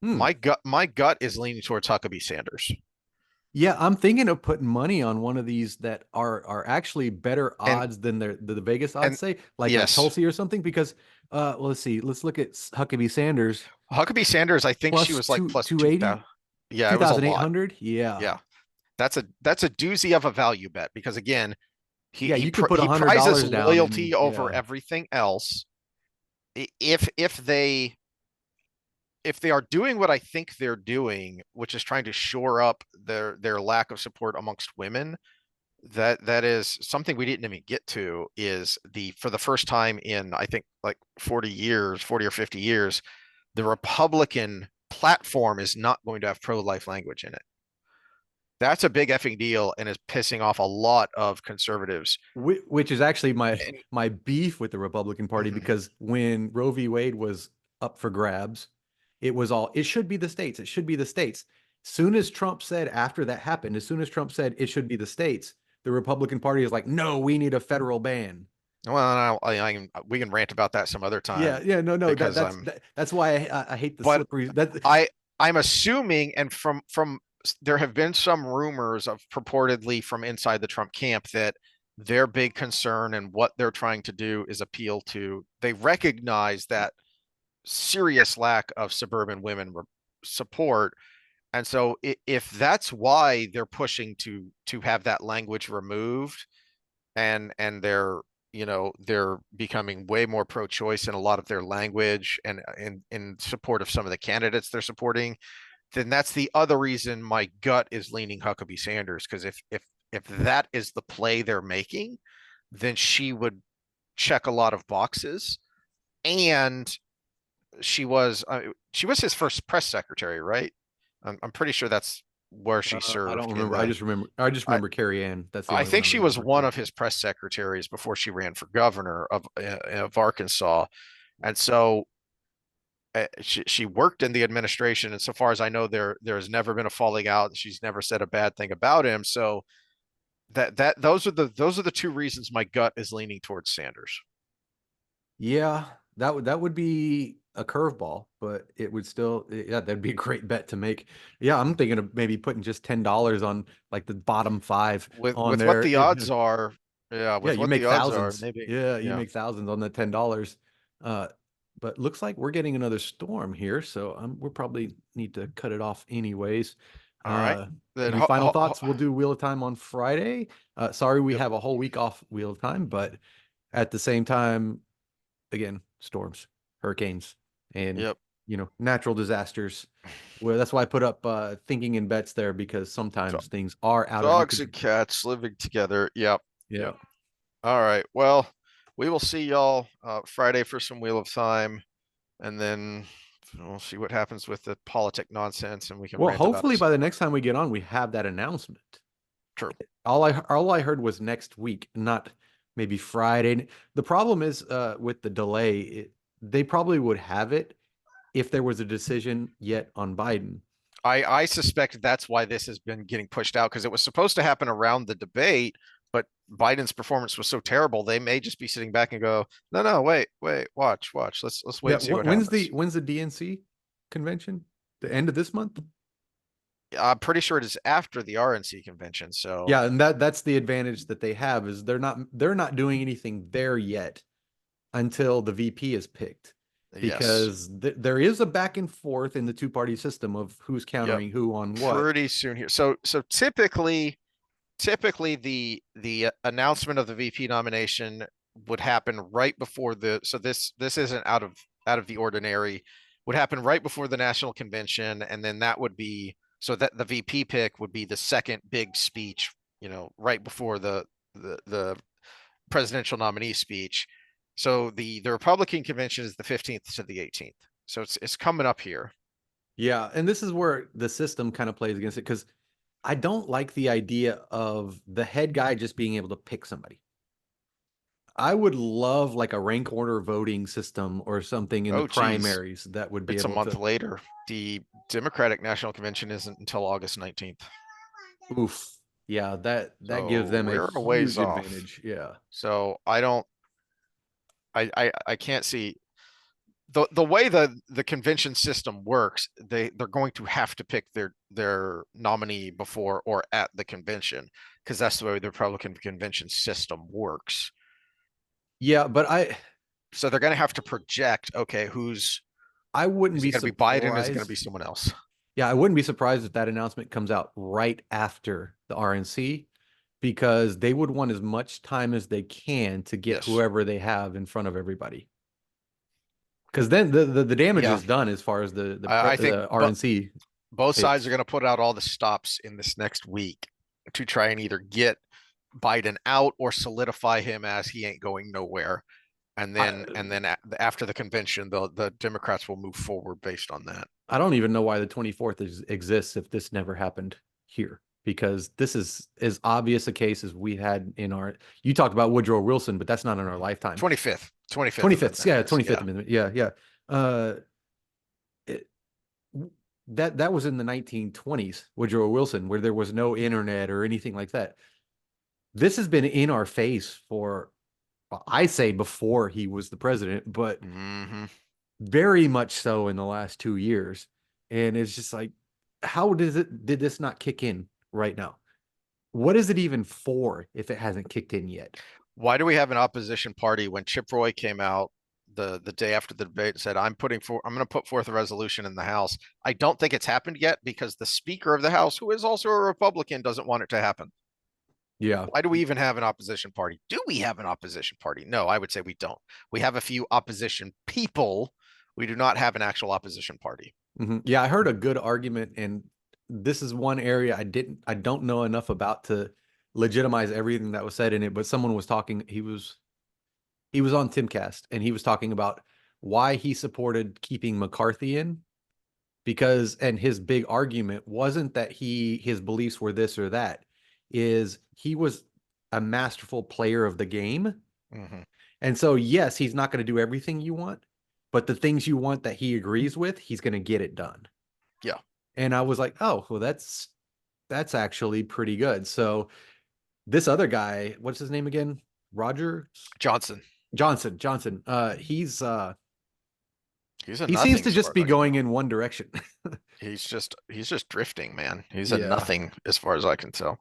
Hmm. My gut is leaning towards Huckabee Sanders. Yeah, I'm thinking of putting money on one of these that are actually better And odds than the Vegas odds and say, like a yes, Tulsi or something. Because well, let's see, let's look at Huckabee Sanders Huckabee Sanders, I think she plus was like plus two 2000. eighty, Yeah, two it was a thousand eight lot. hundred. Yeah, Yeah. That's a doozy of a value bet because again, he yeah, he you could pr put a he hundred prizes dollars down, and loyalty over yeah. everything else. If they are doing what I think they're doing, which is trying to shore up their lack of support amongst women, that is something we didn't even get to, is the for the first time in I think like 40 years, 40 or 50 years, the Republican platform is not going to have pro-life language in it. That's a big effing deal and is pissing off a lot of conservatives. Which is actually my And my beef with the Republican Party mhm. because when Roe v. Wade was up for grabs, it should be the states. It should be the states. Soon as Trump said after that happened, as soon as Trump said it should be the states, the Republican Party is like, no, we need a federal ban. Well, we can rant about that some other Yeah, time yeah, no, no, because that's why I hate the but slippery that I'm assuming, and from there have been some rumors of purportedly from inside the Trump camp that their big concern and what they're trying to do is appeal to. They recognize that serious lack of suburban women support, and so if that's why they're pushing to have that language removed, and they're becoming way more pro-choice in a lot of their language and in support of some of the candidates they're supporting, then that's the other reason my gut is leaning Huckabee Sanders. Because if that is the play they're making, then she would check a lot of boxes, and she was his first press secretary, right? I'm pretty sure that's where she I don't served in remember. the. I just I, remember Carrie Ann. That's the I only one think I she was remember. one Yeah. of his press secretaries before she ran for governor of Arkansas, and so she worked in the administration. And so far as I know, there has never been a falling out. She's never said a bad thing about him. So those are the two reasons my gut is leaning towards Sanders. Yeah, that would be a curveball, but it would still, yeah, that'd be a great bet to make. Yeah, I'm thinking of maybe putting just $10 on like the bottom five on With what there. the odds are, yeah, Yeah, with you what make the odds are, thousands. maybe, Yeah, you yeah. make thousands on the $10. Uh, but looks like we're getting another storm here, so we'll probably need to cut it off anyways. All right. Uh, Then any final thoughts? We'll do Wheel of Time on Friday. Sorry, we yep, have a whole week off Wheel of Time, but at the same time, again, storms, hurricanes, and yep. natural disasters. Well, that's why I put up thinking in bets there, because Do- sometimes things are out of your Dogs and control. cats living together. Yep, Yeah. yep. All right. Well, we will see y'all Friday for some Wheel of Time, and then we'll see what happens with the politic nonsense, and we can Well, rant about it hopefully some by the more. next time we get on, we have that announcement. True. All I heard was next week, not maybe Friday. The problem is with the delay, they probably would have it if there was a decision yet on Biden. I suspect that's why this has been getting pushed out because it was supposed to happen around the debate, but Biden's performance was so terrible, they may just be sitting back and go, no, no, wait, watch. Let's wait Yeah, and see what when's the happens. when's the DNC convention? The end of this month? I'm pretty sure it is after the RNC convention. So Yeah, and that's the advantage that they have, is they're not doing anything there yet until the VP is picked, yes, because there is a back and forth in the two-party system of who's yep, countering who on what. pretty soon here. So typically the announcement of the VP nomination would happen right before the so this isn't out of the ordinary, would happen right before the national convention, and then that would be so that the VP pick would be the second big speech, right before the presidential nominee speech. So the Republican convention is the 15th to the 18th. So it's coming up here. Yeah, and this is where the system kind of plays against it, because I don't like the idea of the head guy just being able to pick somebody. I would love like a rank order voting system or something in the Oh geez, primaries that would be it's a able month to. later. The Democratic National Convention isn't until August 19th. Oof. Yeah, that gives So them a we're a ways huge off. advantage. Yeah. So I don't I can't see the way the convention system works, they're going to have to pick their nominee before or at the convention because that's the way the Republican convention system works. Yeah, but So they're going to have to project, okay, who's I wouldn't is it be going to be Biden? Is it going to be surprised. someone else? Yeah, I wouldn't be surprised if that announcement comes out right after the RNC, because they would want as much time as they can to get Yes. whoever they have in front of everybody. Because then the damage Yeah. is done as far as I think the RNC. both sides are It's going to put out all the stops in this next week to try and either get Biden out or solidify him as he ain't going nowhere. I And then after the convention, the Democrats will move forward based on that. I don't even know why the 24th exists if this never happened here, because this is as obvious a case as we had in our. You talked about Woodrow Wilson, but that's not in our lifetime. 25th 25th, Amendment yeah, is 25th yeah. Amendment, yeah, yeah. Uh, it, that was in the 1920s, Woodrow Wilson, where there was no internet or anything like that. This has been in our face for, well, I say before he was the president, but Mm-hmm. very much so in the last 2 years. And it's just like, how did this not kick in right now? What is it even for if it hasn't kicked in yet? Why do we have an opposition party when Chip Roy came out the day after the debate and said, I'm going to put forth a resolution in the House. I don't think it's happened yet because the Speaker of the House, who is also a Republican, doesn't want it to happen. Yeah. Why do we even have an opposition party? Do we have an opposition party? No, I would say we don't. We have a few opposition people. We do not have an actual opposition party. Yeah, I heard a good argument, and this is one area I don't know enough about to legitimize everything that was said in it, but someone was talking, he was on Timcast, and he was talking about why he supported keeping McCarthy in, because, and his big argument wasn't that his beliefs were this or that, is he was a masterful player of the game. Mm-hmm. And so, yes, he's not going to do everything you want, but the things you want that he agrees with, he's going to get it done. Yeah. And I was like, oh, well, that's actually pretty good. So this other guy, what's his name again? Roger Johnson. Johnson. He's a He seems nothing to as far just as be I can going tell. in one direction. He's just drifting, man. He's a Yeah. nothing as far as I can tell.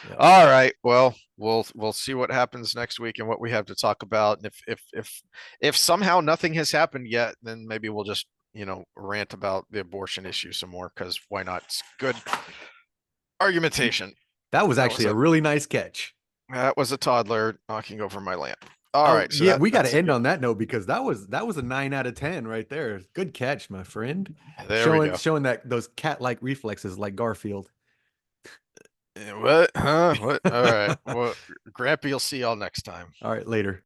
Yeah. All right. Well, we'll see what happens next week and what we have to talk about. And if somehow nothing has happened yet, then maybe we'll just, rant about the abortion issue some more, because why not? It's good argumentation. That was That actually was a a really nice catch. that was a toddler knocking over my lamp. All Oh right, so yeah, we got that's to a end good. on that note because that was a 9 out of 10 right there. Good catch, my friend. There we Showing go. showing that those cat-like reflexes like Garfield. What? Huh? What? All right. Well, Grampy, you'll see y'all next time. All right, later.